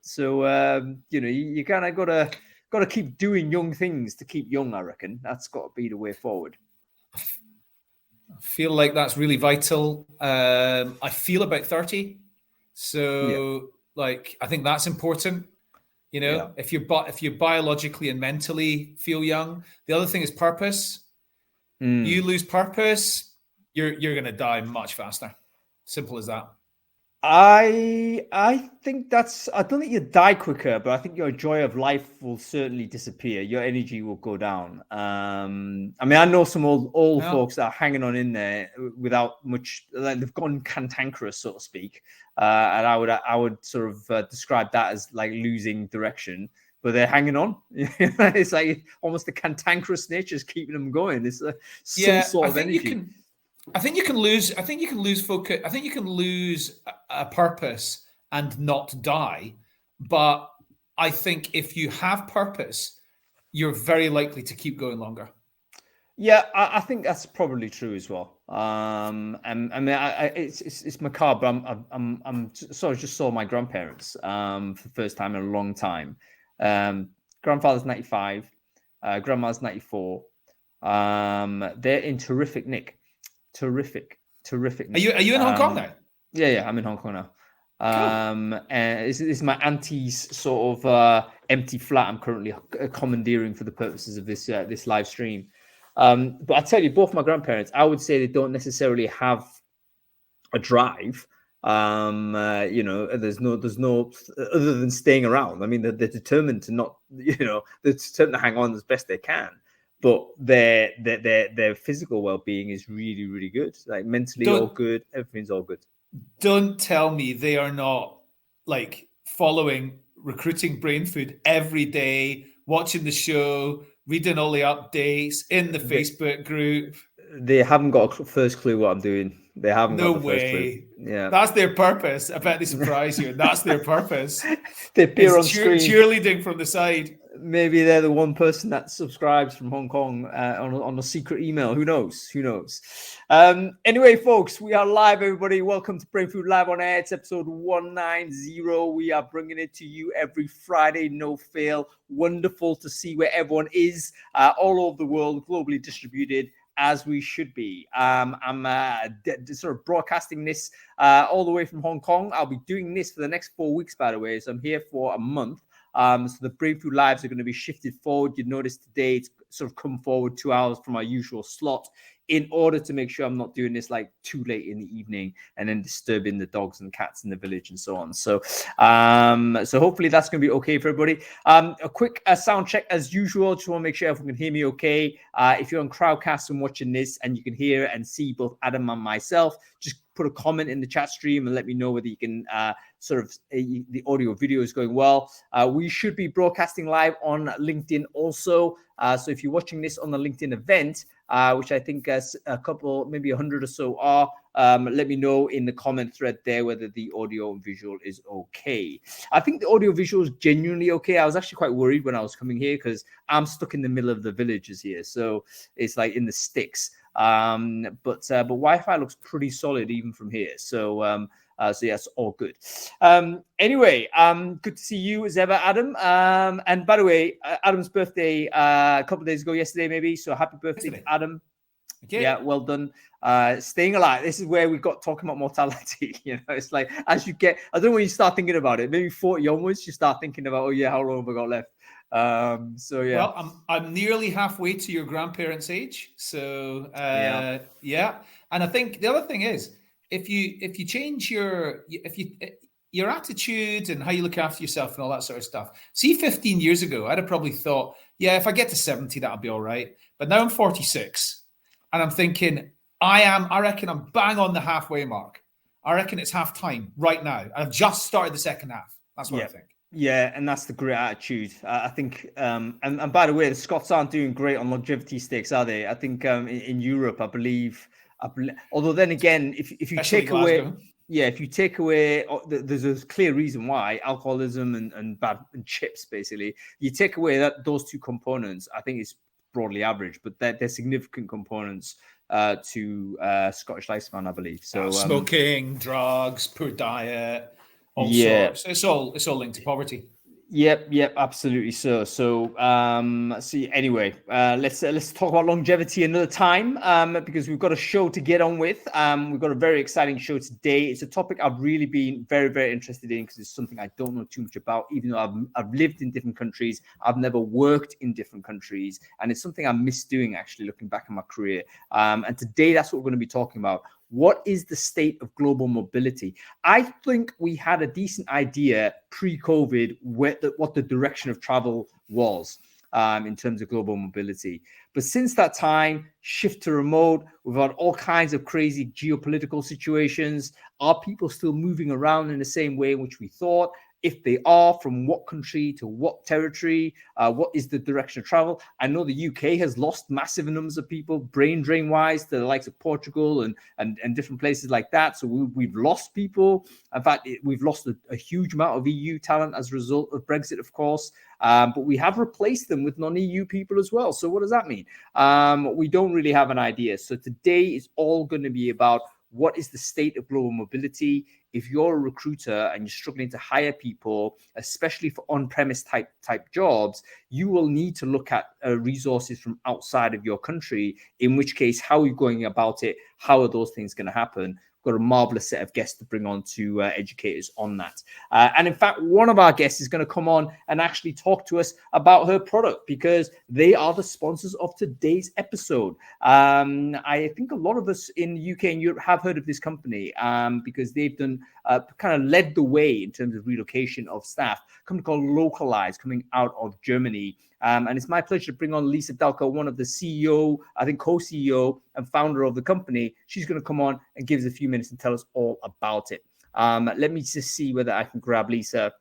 So you kind of gotta keep doing young things to keep young. I reckon that's got to be the way forward. I feel like that's really vital. I feel about 30, so like I think that's important. If you biologically and mentally feel young. The other thing is purpose. You lose purpose, you're going to die much faster. Simple as that. I think I don't think you die quicker, but I think your joy of life will certainly disappear. Your energy will go down. I mean, I know some old folks that are hanging on in there without much, like they've gone cantankerous, so to speak. And I would sort of describe that as like losing direction, but they're hanging on. It's like almost the cantankerous nature is keeping them going. It's some sort of energy. I think you can lose focus. I think you can lose a purpose and not die. But I think if you have purpose, you're very likely to keep going longer. Yeah, I think that's probably true as well. And I mean, it's macabre. But I'm sort of just saw my grandparents for the first time in a long time. Grandfather's 95, grandma's 94. They're in terrific nick. Terrific. Are you in Hong Kong now? Yeah, I'm in Hong Kong now. Cool. And this is my auntie's sort of empty flat. I'm currently commandeering for the purposes of this live stream. But I tell you, both my grandparents, I would say they don't necessarily have a drive. There's no other than staying around. I mean, they're determined to not, they're determined to hang on as best they can. But their physical well-being is really, really good. Like mentally all good, everything's all good. Don't tell me they are not like following Recruiting Brainfood every day, watching the show, reading all the updates in the Facebook group. They haven't got a first clue what I'm doing. They haven't got the first clue. Yeah, that's their purpose. I bet they surprise you. That's their purpose. They appear on screen, cheerleading from the side. Maybe they're the one person that subscribes from Hong Kong on a secret email. Who knows? Anyway, folks, we are live, everybody. Welcome to Brainfood Live on Air. It's episode 190. We are bringing it to you every Friday, no fail. Wonderful to see where everyone is all over the world, globally distributed, as we should be. I'm sort of broadcasting this all the way from Hong Kong. I'll be doing this for the next 4 weeks, by the way. So I'm here for a month. So the Brainfood Lives are going to be shifted forward. You notice today it's sort of come forward 2 hours from our usual slot in order to make sure I'm not doing this like too late in the evening and then disturbing the dogs and cats in the village and so on. So hopefully that's going to be okay for everybody. A quick sound check as usual. Just want to make sure everyone can hear me okay. If you're on Crowdcast and watching this and you can hear and see both Adam and myself, just put a comment in the chat stream and let me know whether you can the audio video is going well. We should be broadcasting live on LinkedIn also. So if you're watching this on the LinkedIn event, which I think a couple, maybe 100 or so are, let me know in the comment thread there whether the audio and visual is okay. I think the audio visual is genuinely okay. I was actually quite worried when I was coming here because I'm stuck in the middle of the villages here. So it's like in the sticks. But Wi-Fi looks pretty solid even from here. So yes, all good. Anyway, good to see you as ever, Adam. And by the way, Adam's birthday a couple of days ago, yesterday maybe. So happy birthday, Adam. Okay. Yeah, well done. Staying alive. This is where we got talking about mortality. It's like as you get, I don't know when you start thinking about it. Maybe 40 onwards, you start thinking about, oh yeah, how long have I got left? So yeah. Well, I'm nearly halfway to your grandparents' age. So yeah. And I think the other thing is, if you change your attitude and how you look after yourself and all that sort of stuff. See, 15 years ago, I'd have probably thought, yeah, if I get to 70, that'll be all right. But now I'm 46 and I'm thinking, I reckon I'm bang on the halfway mark. I reckon it's half time right now. I've just started the second half. That's what I think. Yeah, and that's the great attitude. I think, and by the way, the Scots aren't doing great on longevity stakes, are they? I think in Europe, I believe, although then again, if you take away, if you take away, there's a clear reason why alcoholism and chips, basically, you take away those two components, I think it's broadly average, but they're significant components to Scottish lifespan, I believe. So smoking, drugs, poor diet. Also, it's all linked to poverty. Yep, absolutely. So anyway, let's talk about longevity another time, because we've got a show to get on with. We've got a very exciting show today. It's a topic I've really been very, very interested in because it's something I don't know too much about, even though I've lived in different countries. I've never worked in different countries, and it's something I miss doing, actually, looking back on my career. And today, that's what we're going to be talking about. What is the state of global mobility? I think we had a decent idea pre-COVID what the direction of travel was in terms of global mobility. But since that time, shift to remote, we've had all kinds of crazy geopolitical situations. Are people still moving around in the same way in which we thought? If they are, from what country to what territory? What is the direction of travel? I know the UK has lost massive numbers of people, brain drain wise, to the likes of Portugal and different places like that. So we've lost people. In fact, we've lost a huge amount of EU talent as a result of Brexit, of course. But we have replaced them with non-EU people as well. So what does that mean? We don't really have an idea. So today is all going to be about what is the state of global mobility. If you're a recruiter and you're struggling to hire people, especially for on-premise type jobs, you will need to look at resources from outside of your country, in which case, how are you going about it? How are those things going to happen? Got a marvelous set of guests to bring on to educate us on that. And in fact, one of our guests is going to come on and actually talk to us about her product, because they are the sponsors of today's episode. I think a lot of us in the UK and Europe have heard of this company because they've done kind of led the way in terms of relocation of staff. A company called Localyze, coming out of Germany. And it's my pleasure to bring on Lisa Dalko, one of the CEO, I think co-CEO and founder of the company. She's going to come on and give us a few minutes and tell us all about it. Let me just see whether I can grab Lisa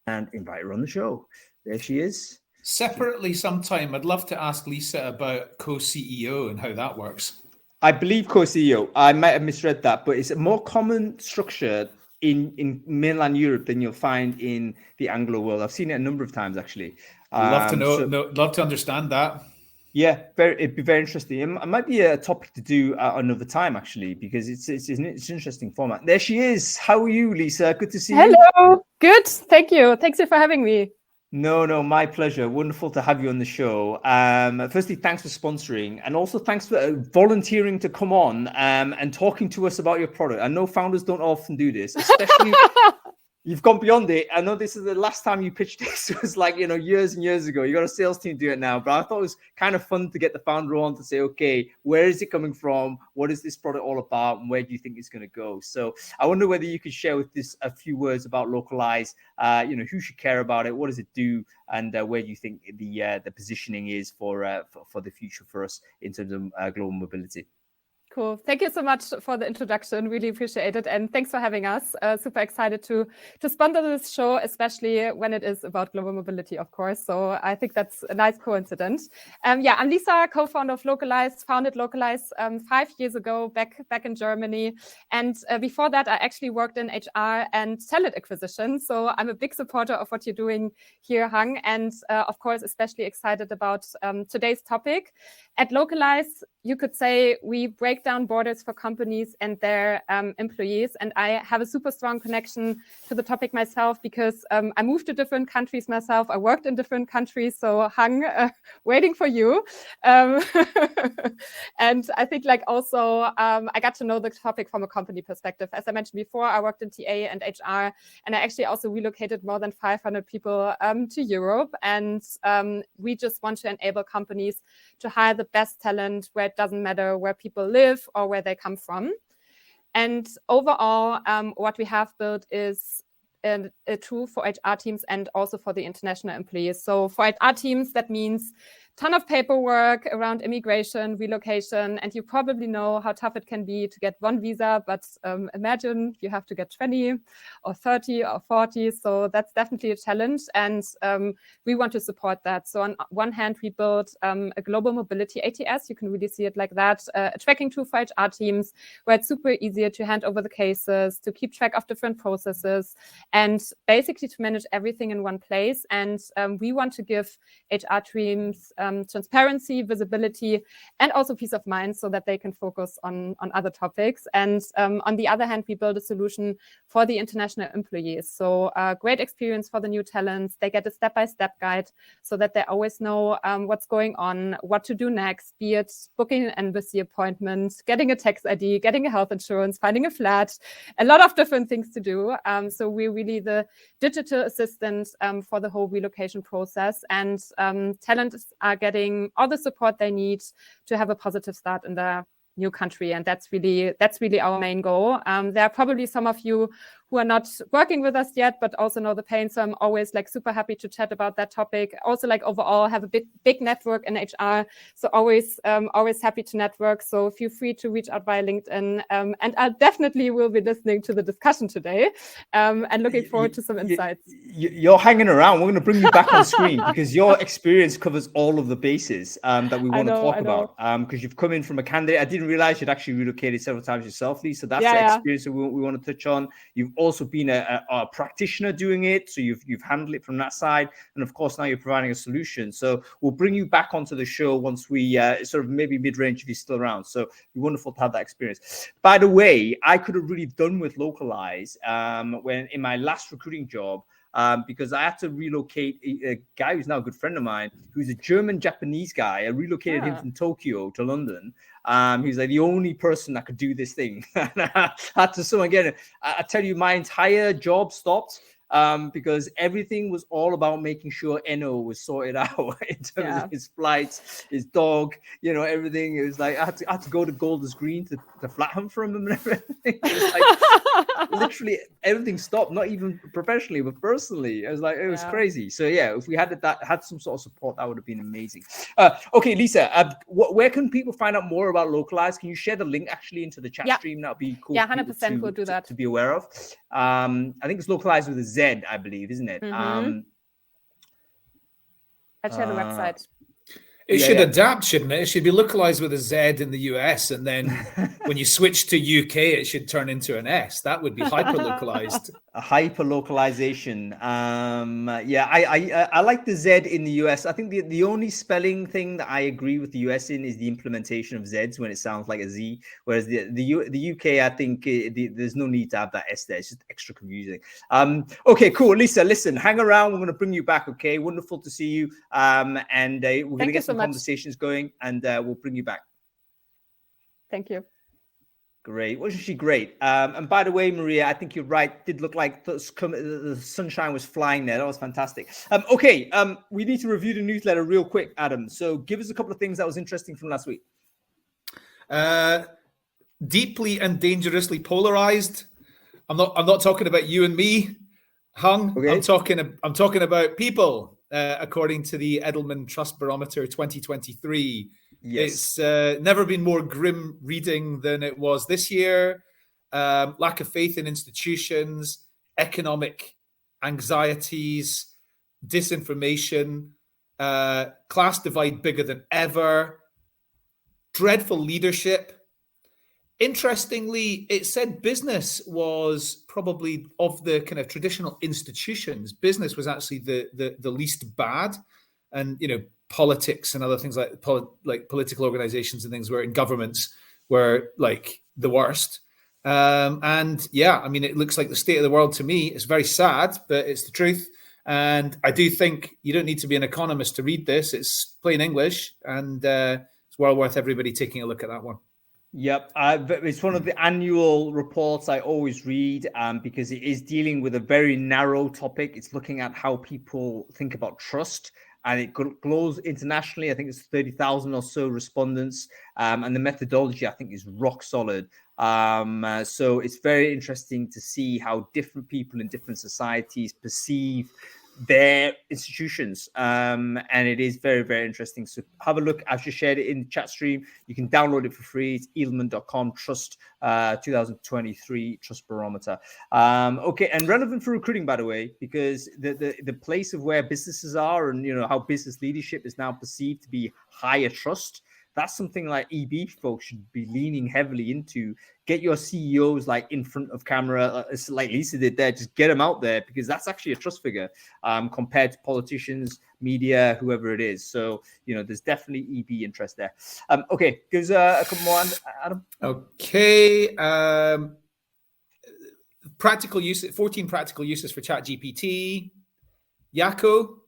and invite her on the show. There she is. Separately sometime, I'd love to ask Lisa about co-CEO and how that works. I believe co-CEO. I might have misread that, but it's a more common structure in mainland Europe than you'll find in the Anglo world. I've seen it a number of times, actually. Love to know. Love to understand that. Yeah, it'd be very interesting. It might be a topic to do another time, actually, because it's an interesting format. There she is. How are you, Lisa? Good to see you. Hello. Good. Thank you. Thanks for having me. No, my pleasure. Wonderful to have you on the show. Firstly, thanks for sponsoring, and also thanks for volunteering to come on and talking to us about your product. I know founders don't often do this, especially you've gone beyond it. I know this is the last time you pitched this. It was like, years and years ago. You got a sales team do it now, but I thought it was kind of fun to get the founder on to say, okay, where is it coming from? What is this product all about? And where do you think it's going to go? So I wonder whether you could share with this a few words about Localyze. Who should care about it? What does it do? And where do you think the positioning is for the future for us in terms of global mobility? Cool. Thank you so much for the introduction. Really appreciate it. And thanks for having us. Super excited to sponsor this show, especially when it is about global mobility, of course. So I think that's a nice coincidence. I'm Lisa, co-founder of Localyze, founded Localyze 5 years ago back in Germany. And before that, I actually worked in HR and talent acquisition. So I'm a big supporter of what you're doing here, Hang. And of course, especially excited about today's topic. At Localyze, you could say we break down borders for companies and their employees. And I have a super strong connection to the topic myself because I moved to different countries myself. I worked in different countries. So Hang, waiting for you. And I think also I got to know the topic from a company perspective. As I mentioned before, I worked in TA and HR, and I actually also relocated more than 500 people to Europe. And we just want to enable companies to hire the best talent where it doesn't matter where people live or where they come from. And overall, what we have built is a tool for HR teams and also for the international employees. So for HR teams, that means ton of paperwork around immigration, relocation, and you probably know how tough it can be to get one visa, but imagine you have to get 20 or 30 or 40. So that's definitely a challenge, and we want to support that. So on one hand, we built a global mobility ATS. You can really see it like that, a tracking tool for HR teams where it's super easy to hand over the cases, to keep track of different processes, and basically to manage everything in one place. And we want to give HR teams transparency, visibility, and also peace of mind so that they can focus on other topics. And on the other hand, we build a solution for the international employees. So great experience for the new talents. They get a step-by-step guide so that they always know what's going on, what to do next, be it booking an embassy appointment, getting a tax ID, getting a health insurance, finding a flat, a lot of different things to do. So we're really the digital assistant for the whole relocation process, and talents are getting all the support they need to have a positive start in their new country, and that's really our main goal. There are probably some of you who are not working with us yet, but also know the pain. So I'm always like super happy to chat about that topic. Also, like overall, have a big network in HR. So always happy to network. So feel free to reach out via LinkedIn. And I definitely will be listening to the discussion today and looking forward to some insights. You're hanging around. We're going to bring you back on screen because your experience covers all of the bases that we want to talk about. Because you've come in from a candidate. I didn't realize you'd actually relocated several times yourself, Lisa. That's the experience that we want to touch on. You've also been a practitioner doing it, so you've handled it from that side, and of course now you're providing a solution. So we'll bring you back onto the show once we sort of maybe mid-range if you're still around. So it'd be wonderful to have that experience. By the way, I could have really done with Localyze when in my last recruiting job. Because I had to relocate a guy who's now a good friend of mine, who's a German-Japanese guy. I relocated him from Tokyo to London. He's like the only person that could do this thing. And I had to someone again. I tell you, my entire job stopped because everything was all about making sure Eno was sorted out in terms of his flights, his dog, everything. It was like I had to go to Golders Green to flat hunt for him and everything. It was like literally everything stopped, not even professionally, but personally. It was crazy. So if we had some sort of support, that would have been amazing. Okay, Lisa, where can people find out more about Localyze? Can you share the link actually into the chat stream? That'd be cool. Yeah, 100% we'll do that. To be aware of. I think it's Localyze with a Z, I believe, isn't it? I'll share the website. It should adapt, shouldn't it? It should be localized with a Z in the US, and then when you switch to UK, it should turn into an S. That would be hyper-localized. A hyper-localization. I like the Z in the US. I think the only spelling thing that I agree with the US in is the implementation of Zs when it sounds like a Z, whereas the UK, I think there's no need to have that S there. It's just extra confusing. Okay, cool. Lisa, listen, hang around. We're going to bring you back, okay? Wonderful to see you. And we're going to get some conversations going, and we'll bring you back. Thank you. Great. Wasn't she great? And by the way, Maria, I think you're right. Did look like the sunshine was flying there. That was fantastic. Okay. We need to review the newsletter real quick, Adam. So give us a couple of things that was interesting from last week. Deeply and dangerously polarized. I'm not talking about you and me, Hung. Okay. I'm talking about people, according to the Edelman Trust Barometer 2023. Yes. It's never been more grim reading than it was this year. Lack of faith in institutions, economic anxieties, disinformation, class divide bigger than ever, dreadful leadership. Interestingly, it said business was probably of the kind of traditional institutions. Business was actually the least bad, and politics and other things like political organizations and things were in governments were like the worst. It looks like the state of the world to me. It's very sad, but it's the truth. And I do think you don't need to be an economist to read this. It's plain English, and it's well worth everybody taking a look at that one. Yep. It's one of the annual reports I always read because it is dealing with a very narrow topic. It's looking at how people think about trust. And it glows internationally. I think it's 30,000 or so respondents. And the methodology, I think, is rock solid. So it's very interesting to see how different people in different societies perceive their institutions. And it is very, very interesting. So have a look. I've just shared it in the chat stream. You can download it for free. It's edelman.com, Trust 2023 Trust Barometer. Okay, and relevant for recruiting, by the way, because the place of where businesses are and how business leadership is now perceived to be higher trust that's something like EB folks should be leaning heavily into. Get your CEOs like in front of camera, it's like Lisa did there. Just get them out there, because that's actually a trust figure compared to politicians, media, whoever it is. So, there's definitely EB interest there. Okay, gives a couple more, Adam. Okay. Practical use, 14 practical uses for ChatGPT. Yako?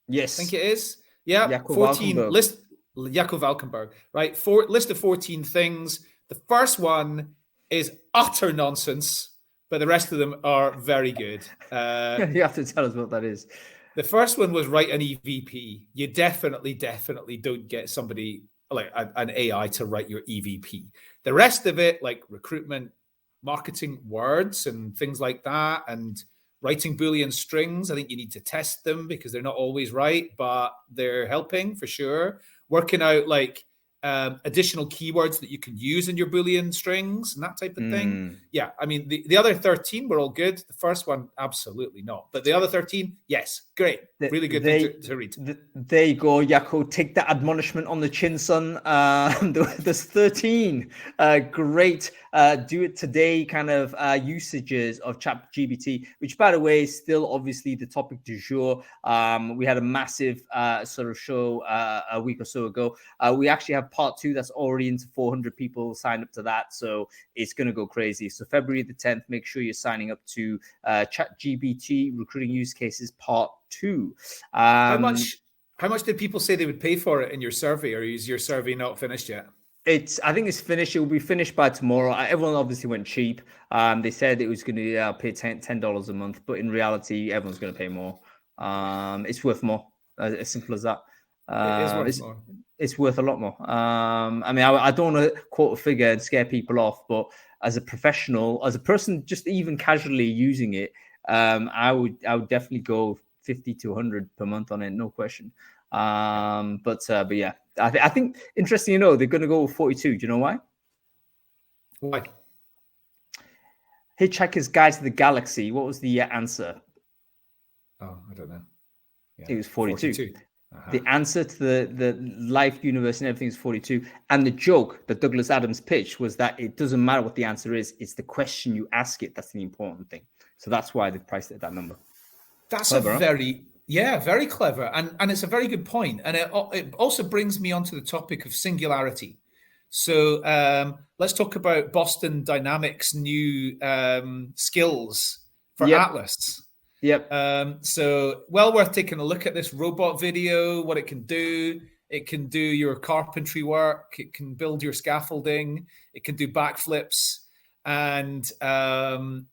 Yes. I think it is. Yeah. Jaco 14 Valkenburg. list. Jaco Valkenburg, right? List of 14 things. The first one is utter nonsense, but the rest of them are very good. You have to tell us what that is. The first one was write an EVP. You definitely don't get somebody like an AI to write your EVP. The rest of it, like recruitment, marketing words and things like that, and writing Boolean strings, I think you need to test them because they're not always right, but they're helping for sure. Working out like additional keywords that you can use in your Boolean strings and that type of thing. Yeah, I mean, the other 13 were all good. The first one, absolutely not. But the other 13, yes, great. Really good thing to read. There you go, Jaco. Take that admonishment on the chin, son. There's 13 great do it today kind of usages of ChatGPT, which, by the way, is still obviously the topic du jour. We had a massive sort of show a week or so ago. We actually have part 2 that's already into 400 people signed up to that. So it's going to go crazy. So February the 10th, make sure you're signing up to ChatGPT recruiting use cases part 2. How much did people say they would pay for it in your survey, or is your survey not finished yet? I think it's finished. It will be finished by tomorrow. Everyone obviously went cheap. They said it was going to pay $10 a month, but in reality, everyone's going to pay more. It's worth more. As simple as that. It is worth more. It's worth a lot more. I mean, I don't want to quote a figure and scare people off, but as a professional, as a person, just even casually using it, I would definitely go 50 to 100 per month on it, no question. But yeah, I think interesting. They're going to go with 42. Do you know why? Why? Hitchhiker's Guide to the Galaxy. What was the answer? Oh, I don't know. Yeah. It was 42. 42. Uh-huh. The answer to the life, universe, and everything is 42. And the joke that Douglas Adams pitched was that it doesn't matter what the answer is; it's the question you ask it that's the important thing. So that's why they priced it at that number. That's clever, very clever, and it's a very good point. And it also brings me onto the topic of singularity. So let's talk about Boston Dynamics' new skills for Atlas. Yep. So well worth taking a look at this robot video, what it can do. It can do your carpentry work. It can build your scaffolding. It can do backflips. And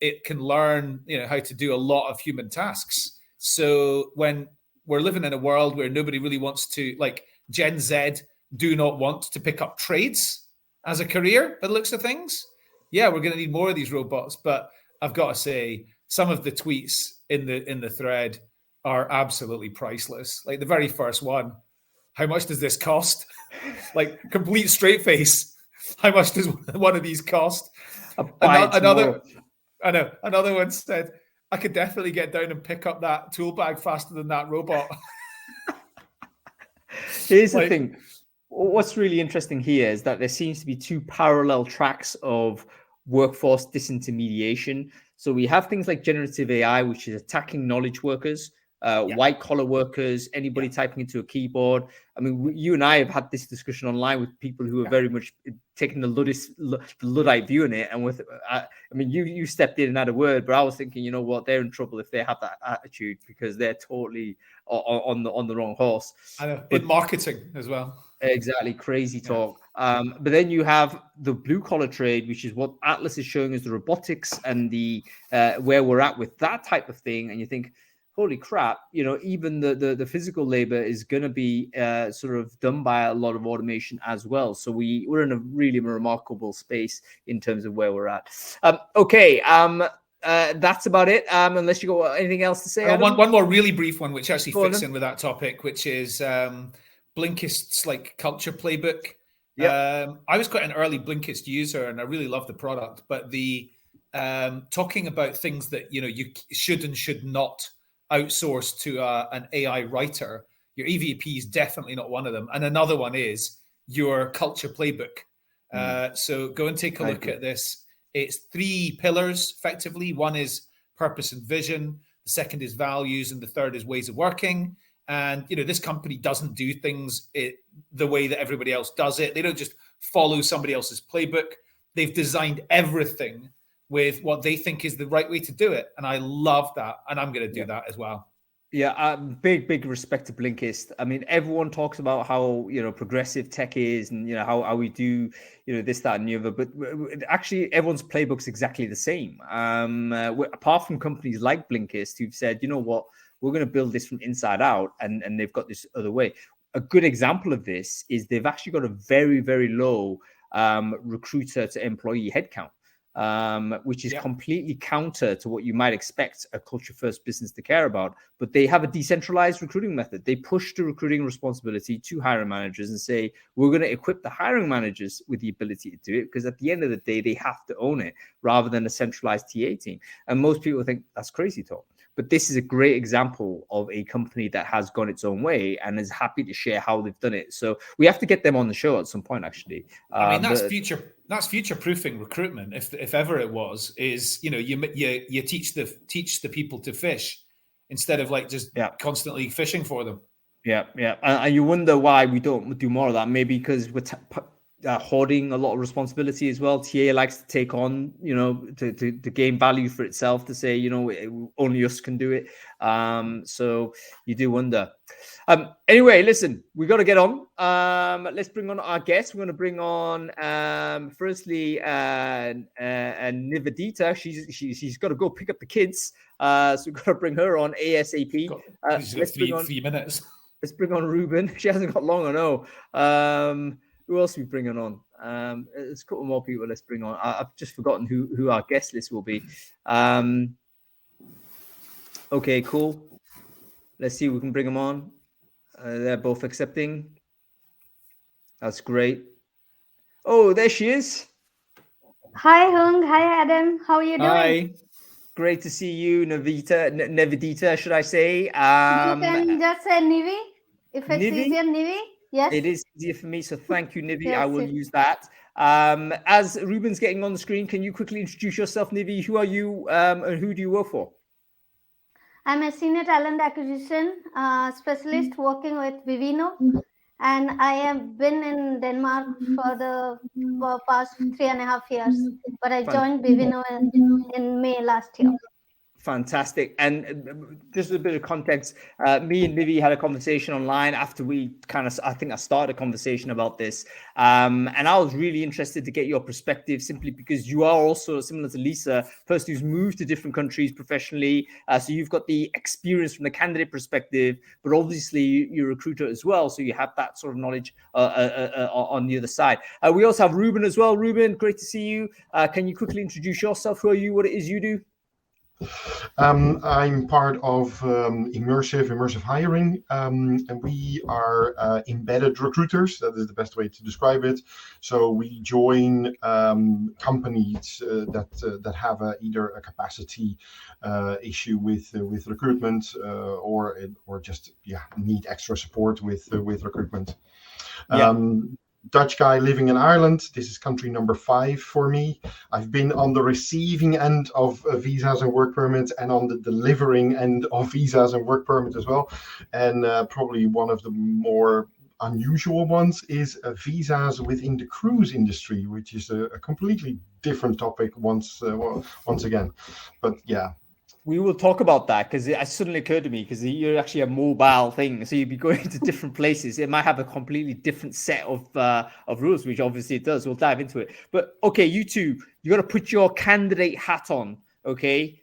it can learn, how to do a lot of human tasks. So when we're living in a world where nobody really wants to, like Gen Z, do not want to pick up trades as a career, by the looks of things. Yeah, we're going to need more of these robots. But I've got to say, some of the tweets in the thread are absolutely priceless. Like the very first one, how much does this cost? Like complete straight face. How much does one of these cost? Another one said, I could definitely get down and pick up that tool bag faster than that robot. Here's the thing. What's really interesting here is that there seems to be 2 parallel tracks of workforce disintermediation. So we have things like generative AI, which is attacking knowledge workers, white collar workers, anybody typing into a keyboard. I mean, you and I have had this discussion online with people who are very much taking the Luddite view in it. And you stepped in and had a word, but I was thinking, you know what, they're in trouble if they have that attitude because they're totally on the wrong horse. I know, in marketing as well. Exactly, crazy talk. But then you have the blue collar trade, which is what Atlas is showing as the robotics and the where we're at with that type of thing. And you think, holy crap, even the physical labor is going to be sort of done by a lot of automation as well. So we're in a really remarkable space in terms of where we're at. Okay. That's about it. Unless you got anything else to say. One more really brief one, which actually fits in with that topic, which is Blinkist's like culture playbook. I was quite an early Blinkist user, and I really love the product. But the talking about things that you should and should not outsource to an AI writer, your EVP is definitely not one of them. And another one is your culture playbook. So go and take a look at this. It's 3 pillars, effectively. One is purpose and vision. The second is values. And the third is ways of working. And, this company doesn't do things the way that everybody else does it. They don't just follow somebody else's playbook. They've designed everything with what they think is the right way to do it. And I love that. And I'm going to do that as well. Yeah, big respect to Blinkist. I mean, everyone talks about how, progressive tech is and, how we do, this, that, and the other. But actually, everyone's playbook's exactly the same. Apart from companies like Blinkist who've said, you know what, we're going to build this from inside out. And they've got this other way. A good example of this is they've actually got a very, very low recruiter to employee headcount. Which is completely counter to what you might expect a culture first business to care about. But they have a decentralized recruiting method. They push the recruiting responsibility to hiring managers and say, we're going to equip the hiring managers with the ability to do it, because at the end of the day, they have to own it rather than a centralized TA team. And most people think that's crazy talk. But this is a great example of a company that has gone its own way and is happy to share how they've done it. So we have to get them on the show at some point, actually. I mean, that's future-proofing recruitment. If ever it was, is you teach the people to fish instead of just constantly fishing for them. Yeah. And you wonder why we don't do more of that. Maybe because we're hoarding a lot of responsibility as well. TA likes to take on, to gain value for itself, to say, only us can do it. So you do wonder. Anyway, listen, we got to get on. Let's bring on our guests. We're going to bring on, firstly, Nivedita. She's got to go pick up the kids. So we've got to bring her on ASAP. She's got 3 minutes. Let's bring on Ruben. She hasn't got long, I know. Who else are we bringing on? There's a couple more people let's bring on. I've just forgotten who our guest list will be. Okay, cool. Let's see if we can bring them on. They're both accepting. That's great. Oh, there she is. Hi, Hung. Hi, Adam. How are you doing? Hi. Great to see you, Nivedita, should I say? You can just say Nivi. If it's Nivi? easier, Nivi. Yes. It is easier for me, so thank you, Nivi. Yes, I will use that. As Ruben's getting on the screen, can you quickly introduce yourself, Nivi? Who are you and who do you work for? I'm a senior talent acquisition specialist working with Vivino, and I have been in Denmark for the past 3.5 years. But I joined Vivino in May last year. Fantastic. And just a bit of context, me and Nivi had a conversation online after we I think I started a conversation about this. And I was really interested to get your perspective, simply because you are also, similar to Lisa, person who's moved to different countries professionally. So you've got the experience from the candidate perspective, but obviously you're a recruiter as well. So you have that sort of knowledge on the other side. We also have Ruben as well. Ruben, great to see you. Can you quickly introduce yourself? Who are you? What it is you do? I'm part of immersive hiring, and we are embedded recruiters. That is the best way to describe it. So we join companies that have either a capacity issue with recruitment or just need extra support with recruitment. Dutch guy living in Ireland. This is country number 5 for me. I've been on the receiving end of visas and work permits and on the delivering end of visas and work permits as well. And probably one of the more unusual ones is visas within the cruise industry, which is a completely different topic once again. But yeah. We will talk about that, because it suddenly occurred to me, because you're actually a mobile thing, so you'd be going to different places. It might have a completely different set of rules, which obviously it does. We'll dive into it. But okay, you two, you got to put your candidate hat on. Okay,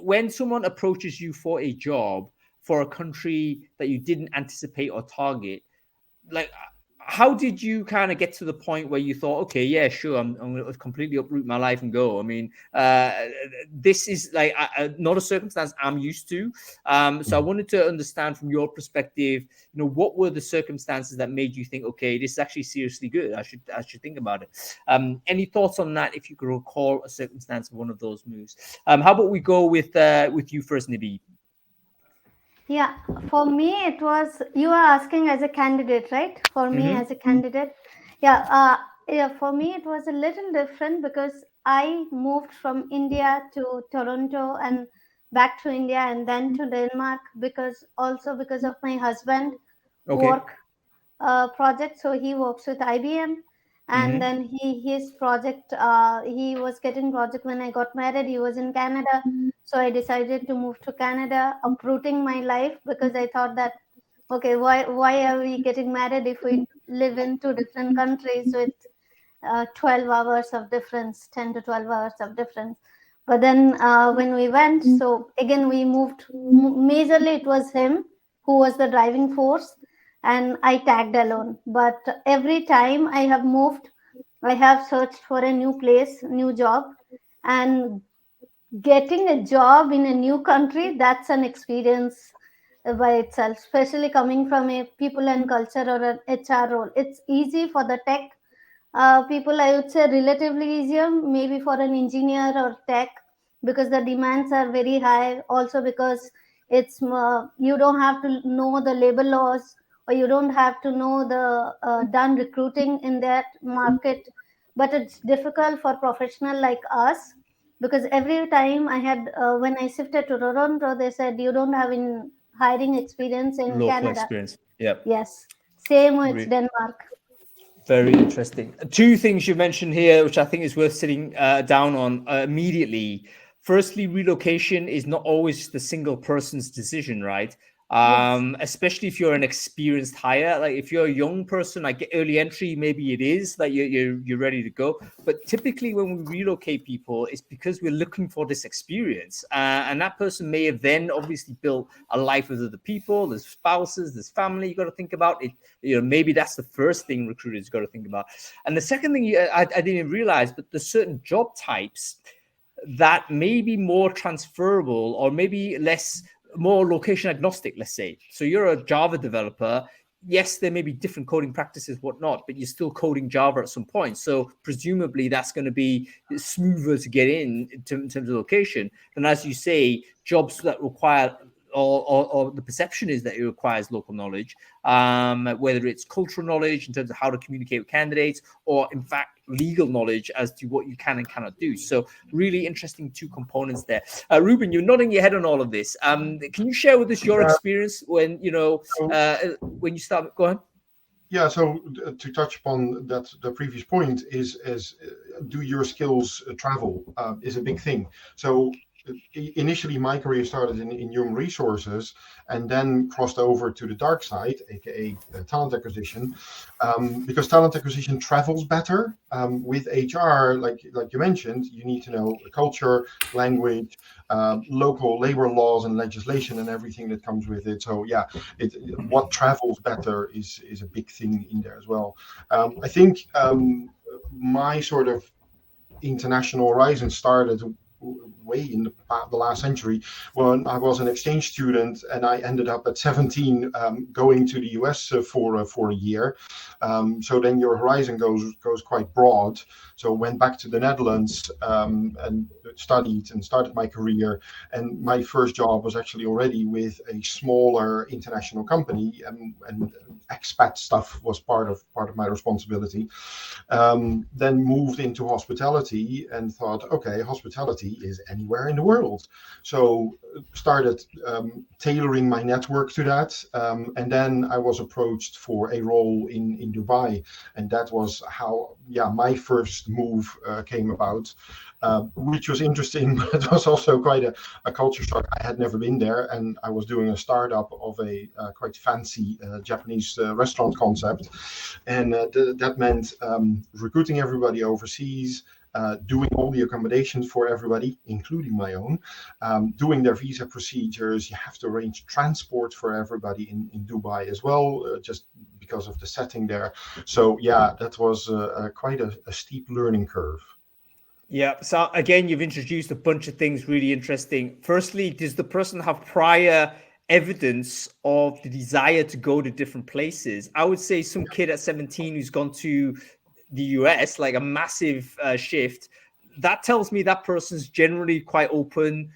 when someone approaches you for a job for a country that you didn't anticipate or target, like, how did you kind of get to the point where you thought, okay, yeah, sure, I'm going to completely uproot my life and go? I mean, this is like not a circumstance I'm used to. So I wanted to understand from your perspective, what were the circumstances that made you think, okay, this is actually seriously good. I should think about it. Any thoughts on that, if you could recall a circumstance of one of those moves? How about we go with you first, Nibi? Yeah, for me, it was, you are asking as a candidate, right? For me as a candidate. Yeah, for me, it was a little different because I moved from India to Toronto and back to India and then to Denmark because of my husband Okay. work project. So he works with IBM, and then his project, he was getting project when I got married. He was in Canada, so I decided to move to Canada, uprooting my life because I thought that, okay, why are we getting married if we live in two different countries with 12 hours of difference, 10 to 12 hours of difference. But then when we went, so again we moved. Majorly it was him who was the driving force, and I tagged alone. But every time I have moved, I have searched for a new place, new job, and getting a job in a new country, that's an experience by itself, especially coming from a people and culture or an HR role. It's easy for the tech people, I would say relatively easier, maybe for an engineer or tech, because the demands are very high. Also, because it's you don't have to know the labor laws, or you don't have to know the done recruiting in that market. But it's difficult for professional like us, because every time I had when I shifted to Toronto, they said you don't have in hiring experience in Local Canada. experience. Yeah. Yes, same with Denmark. Very interesting. Two things you mentioned here, which I think is worth sitting down on immediately. Firstly, relocation is not always the single person's decision, right? Especially if you're an experienced hire. Like if you're a young person, like early entry, maybe it is that you're ready to go. But typically when we relocate people, it's because we're looking for this experience. And that person may have then obviously built a life with other people. There's spouses, there's family you got to think about. Maybe that's the first thing recruiters got to think about. And the second thing I didn't even realize, but there's certain job types that may be more transferable or maybe more location agnostic, let's say. So you're a Java developer. Yes, there may be different coding practices, whatnot, but you're still coding Java at some point. So presumably that's going to be smoother to get in terms of location. And as you say, jobs that require or the perception is that it requires local knowledge, whether it's cultural knowledge in terms of how to communicate with candidates, or in fact legal knowledge as to what you can and cannot do. So really interesting two components there. Ruben, you're nodding your head on all of this. Can you share with us your experience when when you start? Go on. Yeah, so to touch upon that, the previous point is do your skills travel is a big thing. So initially my career started in human resources and then crossed over to the dark side, aka talent acquisition, because talent acquisition travels better. With HR, like you mentioned, you need to know culture, language, local labor laws and legislation and everything that comes with it. So yeah, what travels better is a big thing in there as well. I think my sort of international horizon started way in the last century when I was an exchange student, and I ended up at 17 going to the US for a year. So then your horizon goes quite broad. So went back to the Netherlands and started my career. And my first job was actually already with a smaller international company, and expat stuff was part of my responsibility. Then moved into hospitality and thought, okay, hospitality is anywhere in the world. So started tailoring my network to that. And then I was approached for a role in Dubai. And that was how, my first move came about, which was interesting, but it was also quite a culture shock. I had never been there, and I was doing a startup of a quite fancy Japanese restaurant concept. And that meant recruiting everybody overseas, doing all the accommodations for everybody, including my own, doing their visa procedures. You have to arrange transport for everybody in Dubai as well, just because of the setting there. So yeah, that was quite a steep learning curve. Yeah. So again, you've introduced a bunch of things really interesting. Firstly, does the person have prior evidence of the desire to go to different places? I would say some kid at 17 who's gone to the US, like a massive shift, that tells me that person's generally quite open.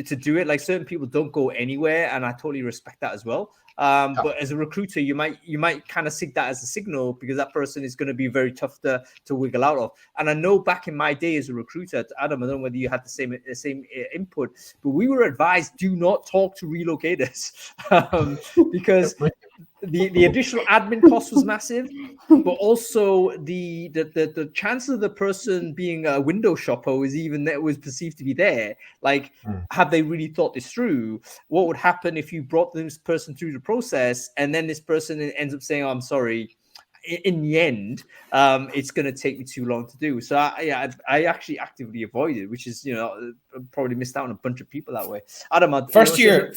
to do it. Like certain people don't go anywhere, and I totally respect that as well. But as a recruiter, you might kind of see that as a signal, because that person is going to be very tough to wiggle out of. And I know back in my day as a recruiter, Adam, I don't know whether you had the same input, but we were advised, do not talk to relocators because the additional admin cost was massive, but also the chances of the person being a window shopper was perceived to be there. Like, have they really thought this through? What would happen if you brought this person through the process and then this person ends up saying, oh, I'm sorry, in the end, it's going to take me too long to do. So I actually actively avoided, which is, probably missed out on a bunch of people that way. Adam, first year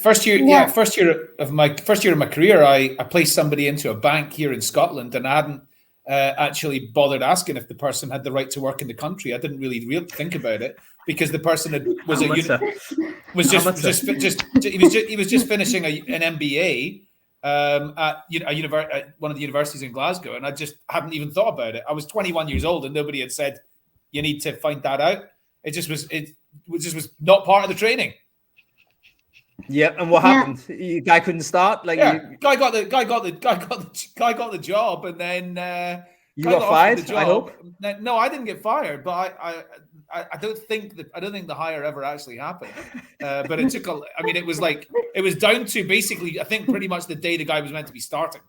of my career, I placed somebody into a bank here in Scotland, and I hadn't actually bothered asking if the person had the right to work in the country. I didn't really think about it, because the person was just finishing an MBA. At one of the universities in Glasgow, and I just hadn't even thought about it. I was 21 years old, and nobody had said you need to find that out. It just was not part of the training. Yeah, and what happened? The guy couldn't start. Like, guy got the job, and then you got fired. I hope. No, I didn't get fired, but I don't think the hire ever actually happened. But it took it was down to basically, I think, pretty much the day the guy was meant to be starting.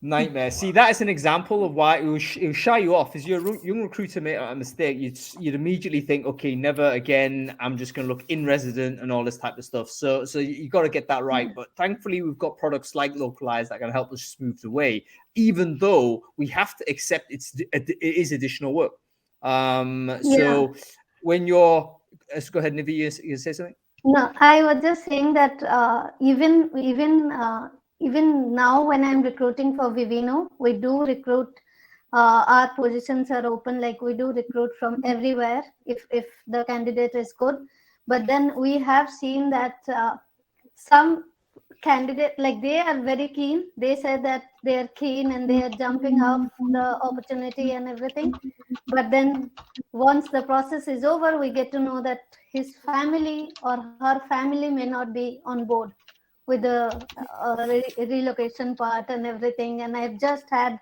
Nightmare. See, that is an example of why it will shy you off. As you're a young recruiter, made a mistake, you'd immediately think, okay, never again. I'm just going to look in resident and all this type of stuff. So you got to get that right. But thankfully, we've got products like Localyze that can help us smooth the way, even though we have to accept it is additional work. So when you're, let's go ahead, Nivi, you say something? No, I was just saying that even now when I'm recruiting for Vivino, we do recruit, our positions are open, like we do recruit from everywhere if the candidate is good. But then we have seen that some candidate, like they are very keen. They said that they are keen and they are jumping off the opportunity and everything. But then once the process is over, we get to know that his family or her family may not be on board with the relocation part and everything. And I've just had,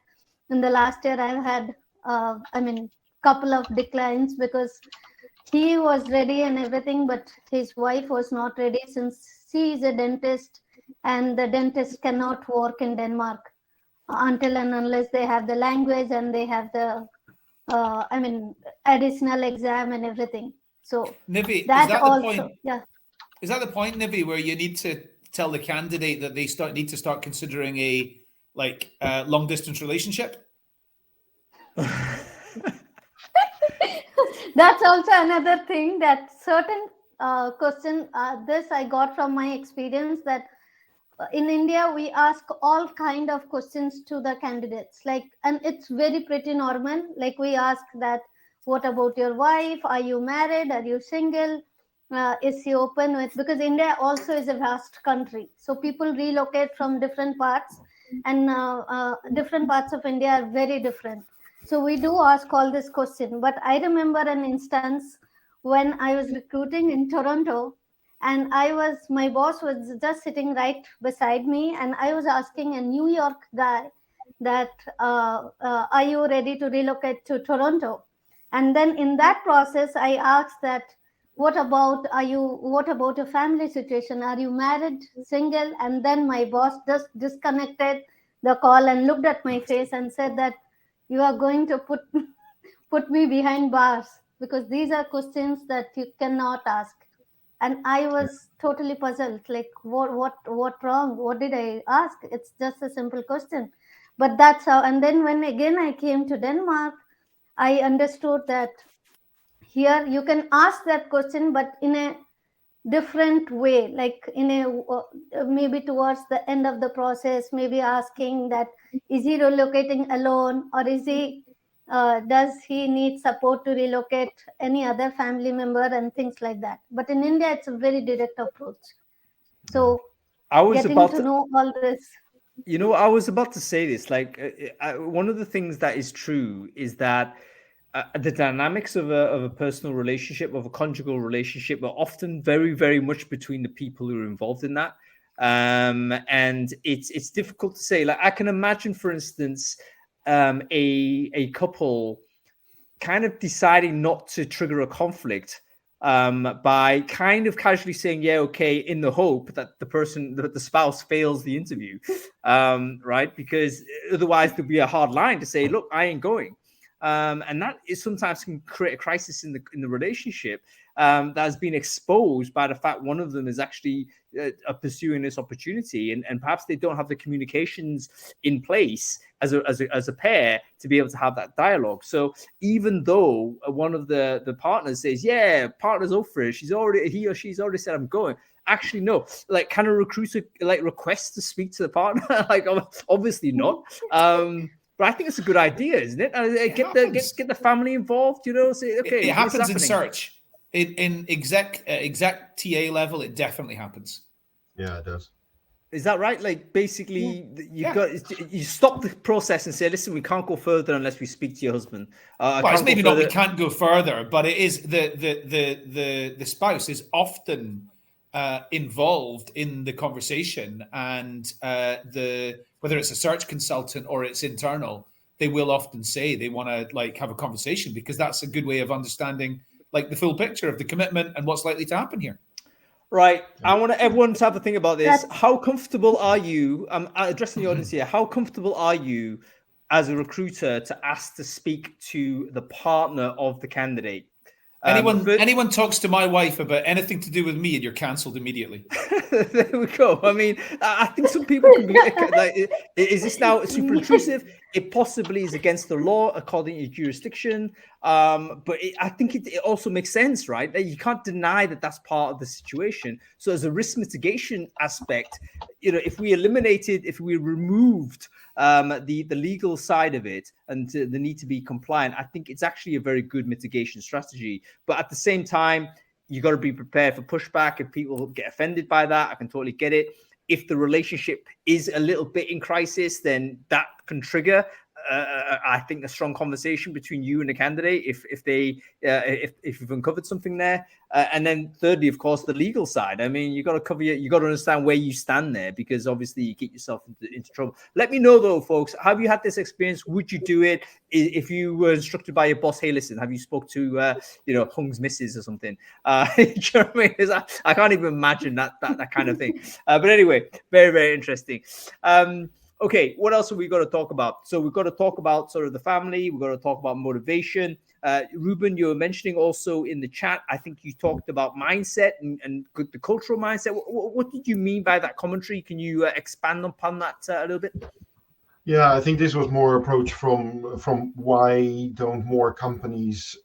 in the last year, I've had, couple of declines because he was ready and everything, but his wife was not ready, since she is a dentist and the dentist cannot work in Denmark until and unless they have the language and they have the, additional exam and everything. So Nivi, that is that also, the point? yeah. Is that the point, Nivi, where you need to tell the candidate that they need to start considering a long distance relationship? That's also another thing, that certain question, this I got from my experience, that in India we ask all kind of questions to the candidates, and it's very pretty normal. Like we ask that, what about your wife? Are you married? Are you single? Is she open with, because India also is a vast country, so people relocate from different parts, and different parts of India are very different. So we do ask all this question. But I remember an instance when I was recruiting in Toronto, and my boss was just sitting right beside me, and I was asking a New York guy that, are you ready to relocate to Toronto? And then in that process, I asked that, what about a family situation? Are you married, single? And then my boss just disconnected the call and looked at my face and said that, you are going to put me behind bars, because these are questions that you cannot ask. And I was totally puzzled, like, what wrong? What did I ask? It's just a simple question. But that's how. And then when again I came to Denmark, I understood that here you can ask that question, but in a different way, like in a maybe towards the end of the process, maybe asking that, is he relocating alone, or is he does he need support to relocate any other family member, and things like that. But in India, it's a very direct approach. So I was getting to know all this. I was about to say this. Like, one of the things that is true is that the dynamics of a personal relationship, of a conjugal relationship, are often very, very much between the people who are involved in that. And it's difficult to say. Like, I can imagine, for instance, a couple kind of deciding not to trigger a conflict by kind of casually saying, yeah, okay, in the hope that the spouse fails the interview, right? Because otherwise there'll be a hard line to say, look, I ain't going. And that is sometimes can create a crisis in the relationship that has been exposed by the fact one of them is actually pursuing this opportunity, and perhaps they don't have the communications in place as a pair to be able to have that dialogue. So even though one of the partners says, yeah, partner's up for it, he or she's already said I'm going. Actually, no. Like, can a recruiter request to speak to the partner? Like, obviously not. But I think it's a good idea, isn't it? Get the family involved. Say, okay, it happens in search. In exec TA level, it definitely happens. Yeah, it does. Is that right? Like, basically, you stop the process and say, listen, we can't go further unless we speak to your husband. Well, it's maybe not we can't go further, but it is the spouse is often involved in the conversation, and whether it's a search consultant or it's internal, they will often say they want to have a conversation, because that's a good way of understanding the full picture of the commitment and what's likely to happen here. Right. I want everyone to have a think about this. How comfortable are you? I'm addressing the audience here. How comfortable are you as a recruiter to ask to speak to the partner of the candidate? Anyone talks to my wife about anything to do with me, and you're cancelled immediately. There we go. I mean, I think some people can be like, is this now super intrusive? It possibly is against the law according to jurisdiction. But I think it also makes sense, right? That you can't deny that that's part of the situation. So as a risk mitigation aspect, if we removed the legal side of it and the need to be compliant, I think it's actually a very good mitigation strategy. But at the same time, you got to be prepared for pushback. If people get offended by that, I can totally get it. If the relationship is a little bit in crisis, then that can trigger, I think, a strong conversation between you and the candidate if you've uncovered something there. And then thirdly, of course, the legal side. I mean, you got to understand where you stand there, because obviously you get yourself into trouble. Let me know though, folks, have you had this experience? Would you do it if you were instructed by your boss? Hey, listen, have you spoke to Hung's missus or something? Do you know what I mean? I can't even imagine that kind of thing. But anyway, very, very interesting. Okay, what else have we got to talk about? So we've got to talk about sort of the family. We've got to talk about motivation. Ruben, you were mentioning also in the chat, I think you talked about mindset and the cultural mindset. What did you mean by that commentary? Can you expand upon that a little bit? Yeah, I think this was more approach from why don't more companies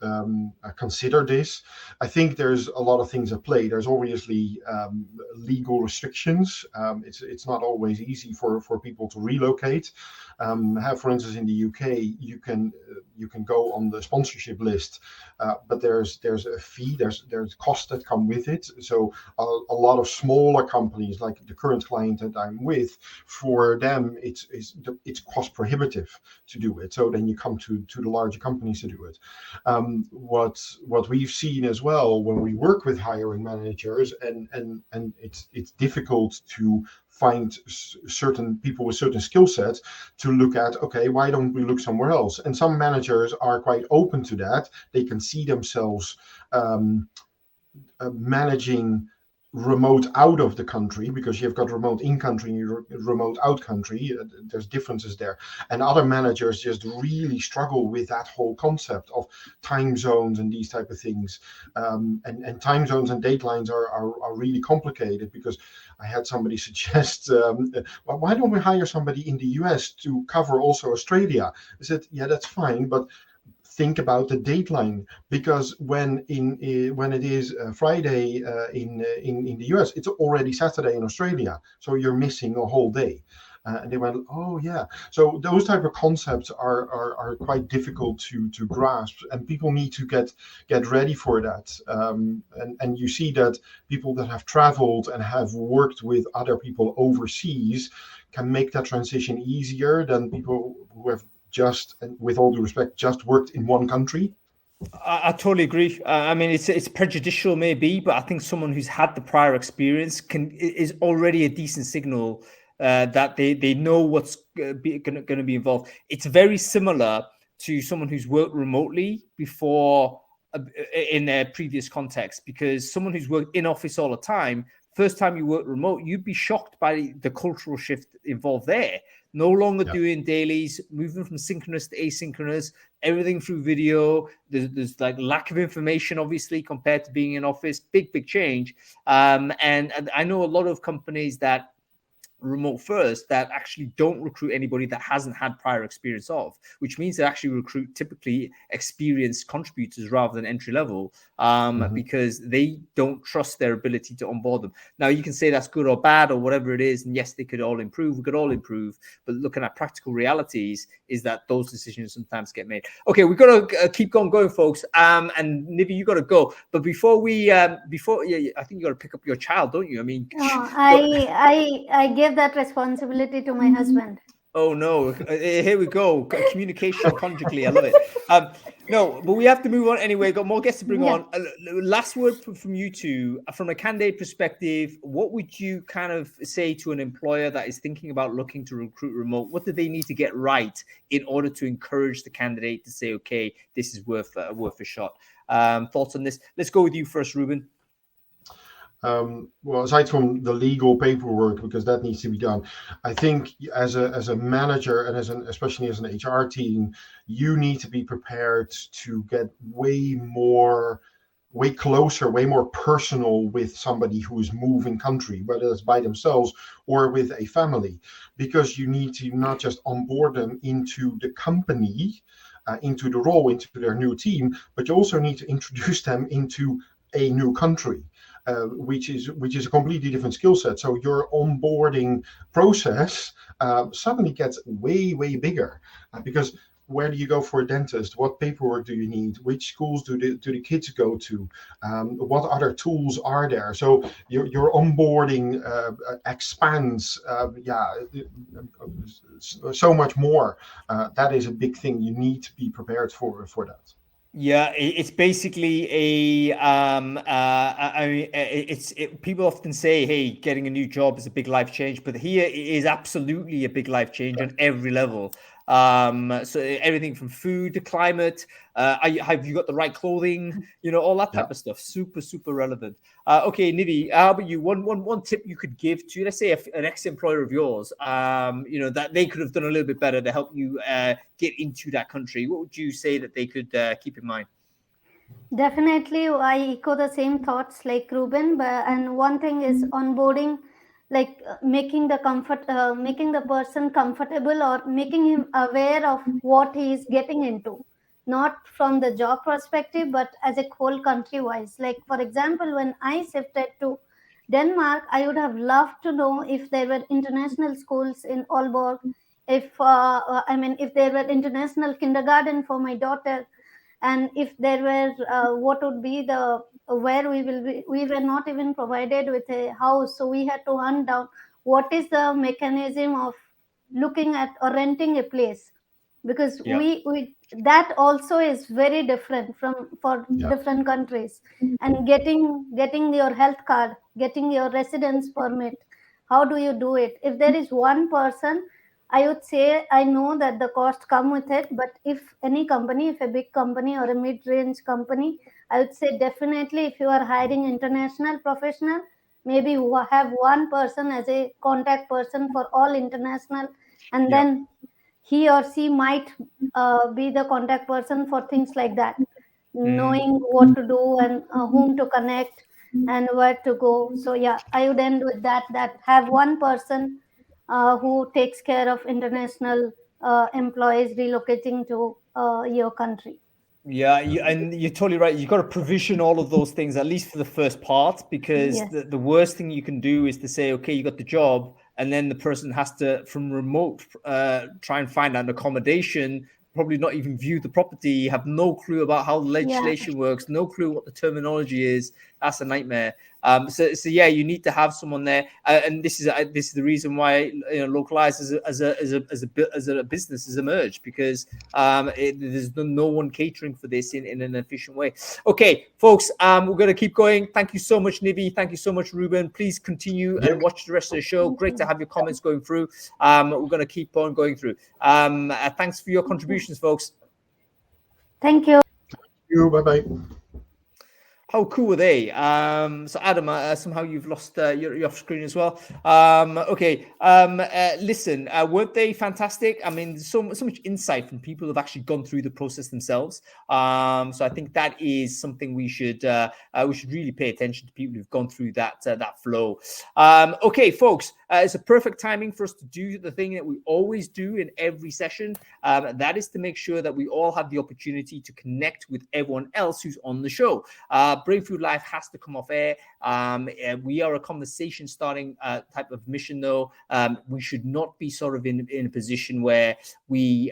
consider this. I think there's a lot of things at play. There's obviously legal restrictions. It's not always easy for people to relocate. For instance, in the UK, you can go on the sponsorship list, but there's a fee, there's costs that come with it. So a lot of smaller companies, like the current client that I'm with, for them it's cost prohibitive to do it. So then you come to the larger companies to do it. What we've seen as well when we work with hiring managers, and it's difficult to find certain people with certain skill sets to look at, okay, why don't we look somewhere else? And some managers are quite open to that. They can see themselves managing remote out of the country, because you've got remote in country and remote out country. There's differences there. And other managers just really struggle with that whole concept of time zones and these type of things. And time zones and datelines are really complicated, because I had somebody suggest, well, why don't we hire somebody in the US to cover also Australia? I said, yeah, that's fine, but think about the dateline, because when it is Friday in the US, it's already Saturday in Australia, so you're missing a whole day. And they went, oh yeah. So those type of concepts are quite difficult to grasp, and people need to get ready for that. And you see that people that have traveled and have worked with other people overseas can make that transition easier than people who have just, and with all due respect, just worked in one country. I totally agree. I mean, it's prejudicial maybe, but I think someone who's had the prior experience is already a decent signal that they know what's going to be involved. It's very similar to someone who's worked remotely before in their previous context, because someone who's worked in office all the time, first time you work remote, you'd be shocked by the cultural shift involved there. No longer doing dailies, moving from synchronous to asynchronous, everything through video. There's like lack of information, obviously, compared to being in office. Big change. And I know a lot of companies that remote first that actually don't recruit anybody that hasn't had prior experience of, which means they actually recruit typically experienced contributors rather than entry level, because they don't trust their ability to onboard them. Now you can say that's good or bad or whatever it is, and yes, they could all improve, we could all improve, but looking at practical realities is that those decisions sometimes get made. Okay, we've got to keep going, folks. And Nivi, you got to go, but before I think you got to pick up your child, don't you? I mean, I give that responsibility to my husband. Oh no, here we go. Communication conjugally, I love it. No, but we have to move on anyway. Got more guests to bring on. Last word from you two. From a candidate perspective, what would you kind of say to an employer that is thinking about looking to recruit remote? What do they need to get right in order to encourage the candidate to say, okay, this is worth a shot? Thoughts on this? Let's go with you first, Ruben. Well, aside from the legal paperwork, because that needs to be done, I think as a manager and especially as an HR team, you need to be prepared to get way closer, way more personal with somebody who is moving country, whether it's by themselves or with a family, because you need to not just onboard them into the company, into the role, into their new team, but you also need to introduce them into a new country. Which is a completely different skill set. So your onboarding process suddenly gets way bigger, because where do you go for a dentist? What paperwork do you need? Which schools do the kids go to? What other tools are there? So your onboarding expands, so much more. That is a big thing. You need to be prepared for that. Yeah, it's basically people often say, hey, getting a new job is a big life change, but here it is absolutely a big life change on every level. So everything from food to climate, have you got the right clothing, all that type of stuff. Super relevant. Okay, Nivi, how about you? One tip you could give to, let's say, an ex-employer of yours, that they could have done a little bit better to help you get into that country. What would you say that they could keep in mind? Definitely, I echo the same thoughts like Ruben. And one thing is onboarding, like making the person comfortable or making him aware of what he is getting into, not from the job perspective, but as a whole country wise. Like, for example, when I shifted to Denmark, I would have loved to know if there were international schools in Aalborg, if there were international kindergarten for my daughter, and if there were what would be the where we were not even provided with a house, so we had to hunt down what is the mechanism of looking at or renting a place, because we that also is very different for different countries. And getting your health card, getting your residence permit, how do you do it? If there is one person, I would say, I know that the cost come with it, but if any company, if a big company or a mid-range company, I would say definitely if you are hiring international professional, maybe have one person as a contact person for all international, and then he or she might be the contact person for things like that, knowing what to do and whom to connect and where to go. So I would end with that have one person who takes care of international employees relocating to your country. Yeah, and you're totally right. You've got to provision all of those things, at least for the first part, because the worst thing you can do is to say, okay, you got the job, and then the person has to, from remote, try and find an accommodation, probably not even view the property, have no clue about how legislation works, no clue what the terminology is. That's a nightmare. So yeah, you need to have someone there, and this is the reason why Localyze as a business has emerged, because there's no one catering for this in an efficient way. Okay, folks, we're going to keep going. Thank you so much, Nivi. Thank you so much, Ruben. Please continue and watch the rest of the show. Great to have your comments going through. We're going to keep on going through. Thanks for your contributions, folks. Thank you. Bye-bye. How cool are they? So Adam, somehow you've lost you're off screen as well. Okay. Listen, weren't they fantastic? I mean, so much insight from people who've actually gone through the process themselves. So I think that is something we should really pay attention to, people who've gone through that flow. Okay, folks, it's a perfect timing for us to do the thing that we always do in every session. That is to make sure that we all have the opportunity to connect with everyone else who's on the show. Brainfood Live has to come off air. We are a conversation starting type of mission, though. We should not be sort of in a position where the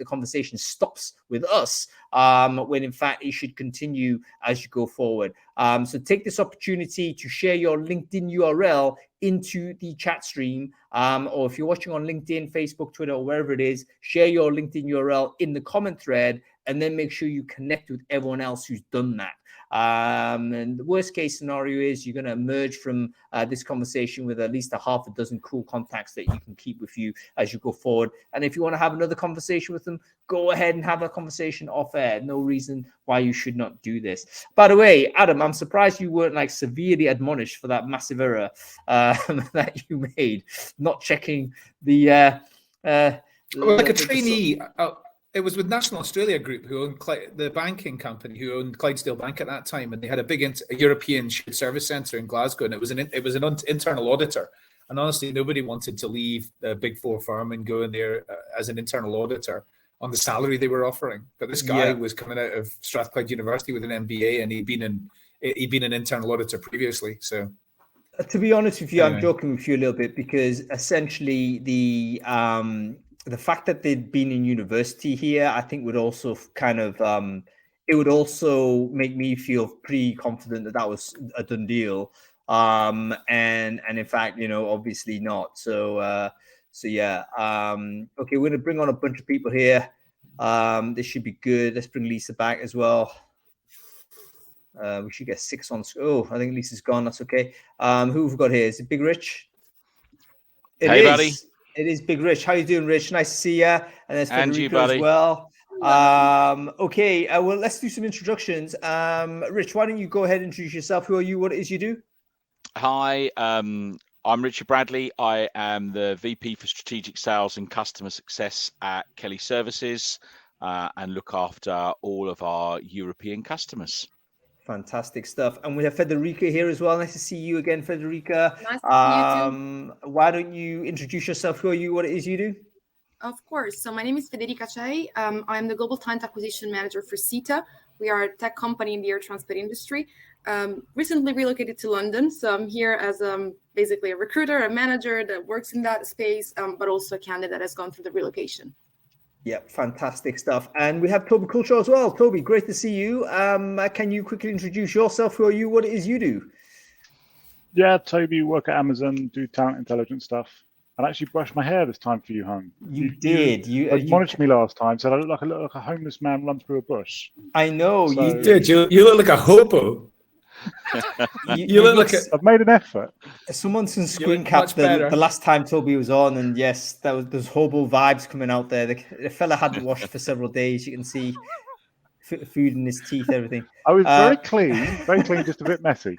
conversation stops with us, when in fact it should continue as you go forward. So take this opportunity to share your LinkedIn URL into the chat stream, or if you're watching on LinkedIn, Facebook, Twitter, or wherever it is, share your LinkedIn URL in the comment thread, and then make sure you connect with everyone else who's done that. And the worst case scenario is you're going to emerge from this conversation with at least a half a dozen cool contacts that you can keep with you as you go forward. And if you want to have another conversation with them, go ahead and have a conversation off air. No reason why you should not do this. By the way, Adam, I'm surprised you weren't like severely admonished for that massive error that you made, not checking the like a trainee. It was with National Australia Group, who owned the banking company, who owned Clydesdale Bank at that time, and they had a big European shared service centre in Glasgow, and it was an internal auditor. And honestly, nobody wanted to leave the Big Four firm and go in there as an internal auditor on the salary they were offering. But this guy was coming out of Strathclyde University with an MBA, and he'd been an internal auditor previously. So, to be honest with you, anyway, I'm joking with you a little bit, because essentially the fact that they'd been in university here, I think would also kind of, it would also make me feel pretty confident that was a done deal. And in fact, obviously not. So yeah. Okay, we're going to bring on a bunch of people here. This should be good. Let's bring Lisa back as well. We should get 6 on. Oh, I think Lisa's gone. That's okay. Who have we got here? Is it Big Rich? Hey, buddy. It is Big Rich. How you doing, Rich? Nice to see you. And there's Federico buddy. As well. Okay, well, let's do some introductions. Rich, why don't you go ahead and introduce yourself? Who are you? What it is you do? Hi, I'm Richard Bradley. I am the VP for Strategic Sales and Customer Success at Kelly Services, and look after all of our European customers. Fantastic stuff. And we have Federica here as well. Nice to see you again, Federica. Nice to see you too. Why don't you introduce yourself? Who are you? What it is you do? Of course. So my name is Federica Cei. I'm the Global Talent Acquisition Manager for CETA. We are a tech company in the air transport industry. Recently relocated to London. So I'm here as basically a recruiter, a manager that works in that space, but also a candidate that has gone through the relocation. Yeah, fantastic stuff. And we have Toby Culture as well. Toby, great to see you. Can you quickly introduce yourself? Who are you? What it is you do? Yeah, Toby, work at Amazon, do talent intelligence stuff. I actually brushed my hair this time for you, hon. You did. You admonished me last time, said I look like a homeless man run through a bush. I know. So, you did. You look like a hobo. you look like I've made an effort. Someone can screen cap the last time Toby was on, and yes, there's hobo vibes coming out there. The fella hadn't washed for several days. You can see food in his teeth, everything. I was very clean, just a bit messy.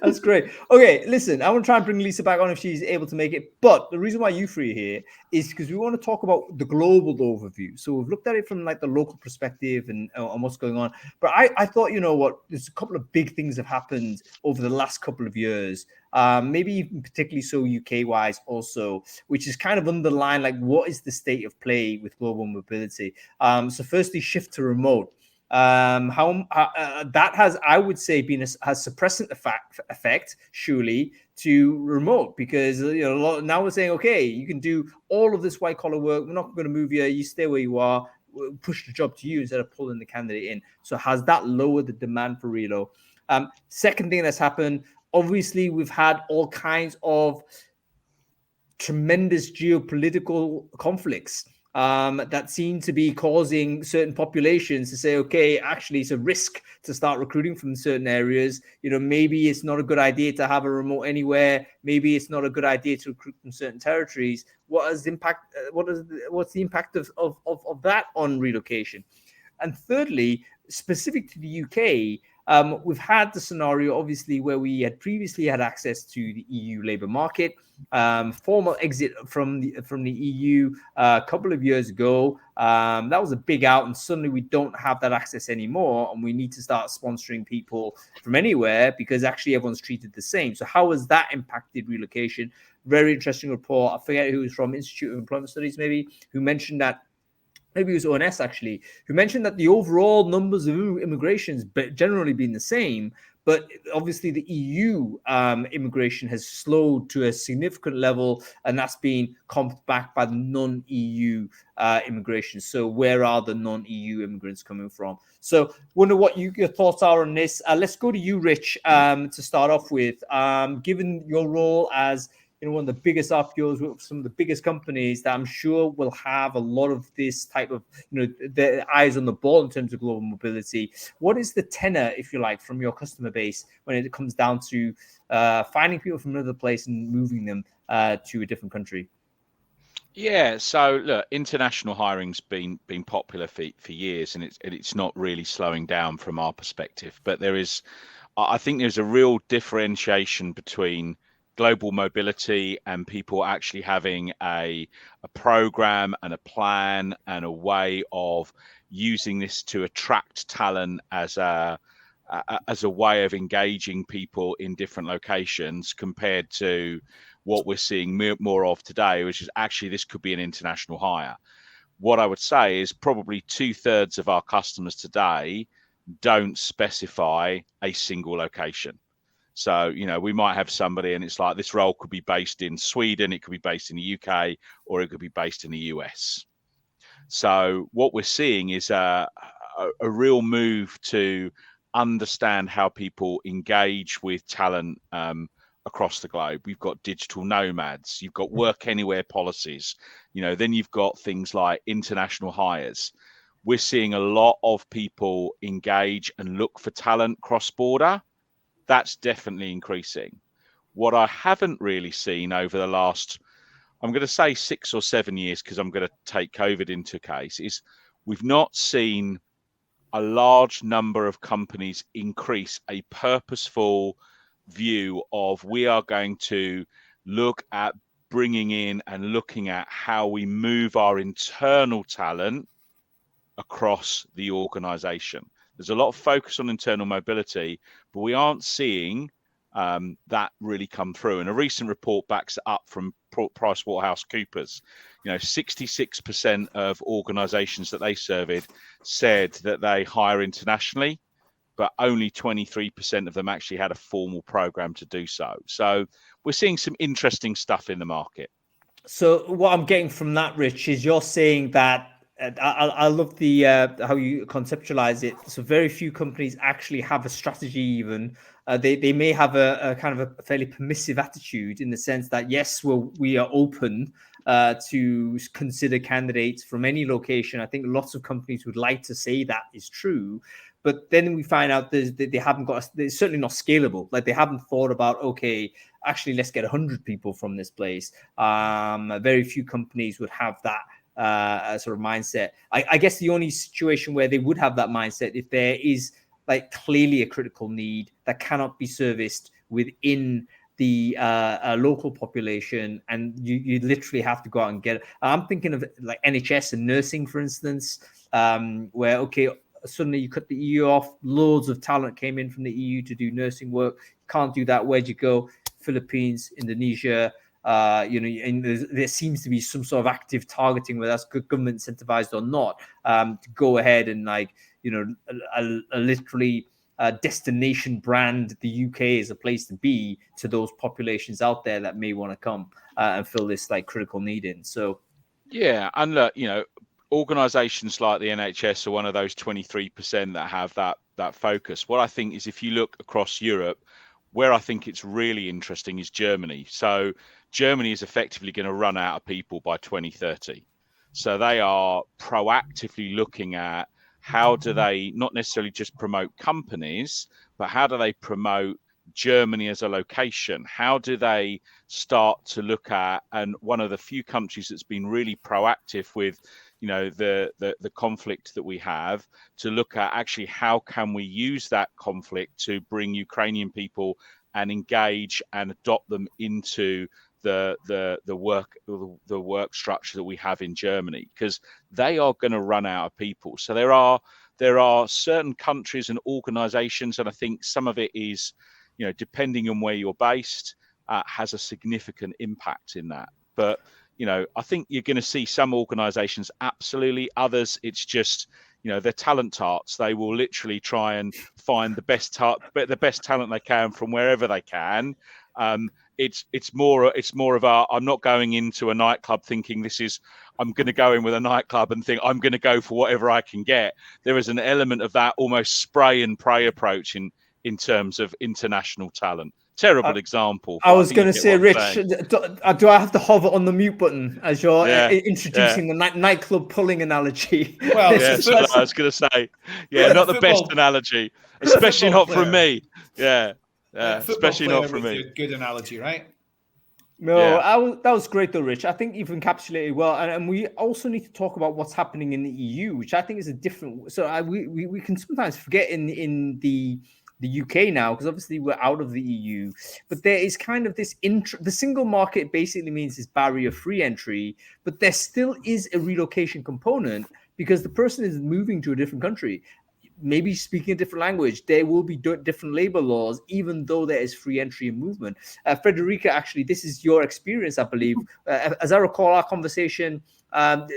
That's great. Okay, listen, I want to try and bring Lisa back on if she's able to make it. But the reason why you three are here is because we want to talk about the global overview. So we've looked at it from like the local perspective and what's going on. But I thought, you know what, there's a couple of big things have happened over the last couple of years. Maybe even particularly so UK-wise also, which is kind of underlined like what is the state of play with global mobility. So firstly, shift to remote. That has, I would say, has suppressant effect surely to remote, because now we're saying, okay, you can do all of this white collar work. We're not going to move you. You stay where you are. We'll push the job to you instead of pulling the candidate in. So has that lowered the demand for relo? Second thing that's happened, obviously, we've had all kinds of tremendous geopolitical conflicts that seem to be causing certain populations to say, okay, actually, it's a risk to start recruiting from certain areas. Maybe it's not a good idea to have a remote anywhere. Maybe it's not a good idea to recruit from certain territories. What's the impact of that on relocation? And thirdly, specific to the UK, we've had the scenario, obviously, where we had previously had access to the EU labour market, formal exit from the EU a couple of years ago. That was a big out, and suddenly we don't have that access anymore, and we need to start sponsoring people from anywhere because actually everyone's treated the same. So how has that impacted relocation? Very interesting report. I forget who was from, Institute of Employment Studies maybe, who mentioned that. Maybe it was ONS actually, who mentioned that the overall numbers of immigrations generally been the same, but obviously the EU immigration has slowed to a significant level, and that's been comped back by the non-EU immigration. So where are the non-EU immigrants coming from? So wonder what your thoughts are on this. Let's go to you, Rich, to start off with. Given your role as one of the biggest RPOs with some of the biggest companies that I'm sure will have a lot of this type of, the eyes on the ball in terms of global mobility. What is the tenor, if you like, from your customer base when it comes down to finding people from another place and moving them to a different country? Yeah, so look, international hiring's been popular for years, and it's not really slowing down from our perspective. But I think there's a real differentiation between global mobility and people actually having a program and a plan and a way of using this to attract talent as a way of engaging people in different locations, compared to what we're seeing more of today, which is actually this could be an international hire. What I would say is probably 2/3 of our customers today don't specify a single location. So, we might have somebody and it's like, this role could be based in Sweden, it could be based in the UK, or it could be based in the US. So what we're seeing is a real move to understand how people engage with talent across the globe. We've got digital nomads, you've got work anywhere policies, then you've got things like international hires. We're seeing a lot of people engage and look for talent cross-border. That's definitely increasing. What I haven't really seen over the last, I'm going to say 6 or 7 years, because I'm going to take COVID into case, is we've not seen a large number of companies increase a purposeful view of, we are going to look at bringing in and looking at how we move our internal talent across the organization. There's a lot of focus on internal mobility, but we aren't seeing that really come through. And a recent report backs it up from PricewaterhouseCoopers. 66% of organizations that they surveyed said that they hire internationally, but only 23% of them actually had a formal program to do so. So we're seeing some interesting stuff in the market. So what I'm getting from that, Rich, is you're saying that I love the how you conceptualize it. So very few companies actually have a strategy. Even they may have a kind of a fairly permissive attitude, in the sense that yes, we are open to consider candidates from any location. I think lots of companies would like to say that is true, but then we find out they haven't got. They're certainly not scalable. Like, they haven't thought about, okay, actually let's get 100 people from this place. Very few companies would have that sort of mindset. I guess the only situation where they would have that mindset, if there is like clearly a critical need that cannot be serviced within the local population, and you literally have to go out and get it. I'm thinking of like NHS and nursing, for instance, where, okay, suddenly you cut the EU off, loads of talent came in from the EU to do nursing work. Can't do that. Where'd you go? Philippines, Indonesia. And there seems to be some sort of active targeting, whether that's government incentivized or not, to go ahead and literally destination brand the UK as a place to be to those populations out there that may want to come and fill this like critical need in. So yeah, and look, organizations like the NHS are one of those 23% that have that focus. What I think is, if you look across Europe, where I think it's really interesting is Germany. So Germany is effectively going to run out of people by 2030. So they are proactively looking at how do they not necessarily just promote companies, but how do they promote Germany as a location? How do they start to look at, and one of the few countries that's been really proactive with, you know, the conflict that we have, to look at actually how can we use that conflict to bring Ukrainian people and engage and adopt them into the work structure that we have in Germany, because they are going to run out of people. So there are certain countries and organizations, and I think some of it is, you know, depending on where you're based, has a significant impact in that. But, you know, I think you're going to see some organizations, absolutely. Others, it's just, you know, they're talent tarts. They will literally try and find the best talent they can from wherever they can. It's more of a, I'm not going into a nightclub thinking I'm going to go in with a nightclub and think I'm going to go for whatever I can get. There is an element of that almost spray and pray approach in terms of international talent. Terrible example. I was going to say, Rich, do I have to hover on the mute button as you're introducing the nightclub pulling analogy? Well, I was going to say, not the best analogy, especially not from me. Yeah, especially not from me. Good analogy, right? No, that was great though, Rich. I think you've encapsulated well, and we also need to talk about what's happening in the EU, which I think is a different. So we can sometimes forget in the UK now, because obviously we're out of the EU, but there is kind of this the single market basically means this barrier-free entry, but there still is a relocation component because the person is moving to a different country, maybe speaking a different language. There will be different labor laws, even though there is free entry and movement. Frederica, actually, this is your experience, I believe. As I recall our conversation,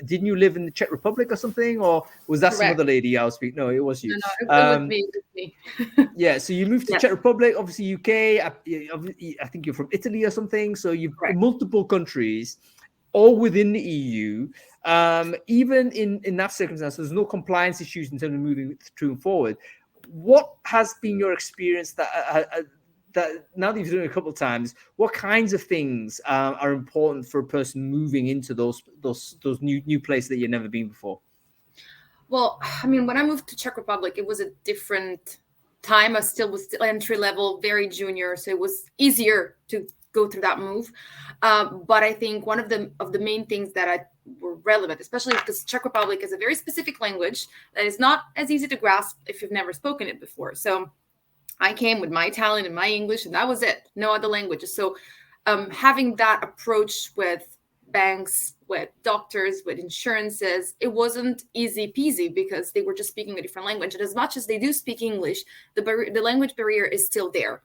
didn't you live in the Czech Republic or something, or was that some other lady I was speaking? No, it was you. No, it was me. Yeah, so you moved to Czech Republic, obviously UK. I think you're from Italy or something. So you've multiple countries, all within the EU. Even in that circumstance, there's no compliance issues in terms of moving through and forward. What has been your experience that now that you've done it a couple of times, what kinds of things are important for a person moving into those new places that you've never been before? Well, I mean, when I moved to Czech Republic, it was a different time. I was still entry level, very junior, so it was easier to go through that move. But I think one of the main things that were relevant, especially because Czech Republic is a very specific language that is not as easy to grasp if you've never spoken it before. So I came with my Italian and my English, and that was it. No other languages. So having that approach with banks, with doctors, with insurances, it wasn't easy peasy because they were just speaking a different language. And as much as they do speak English, the language barrier is still there.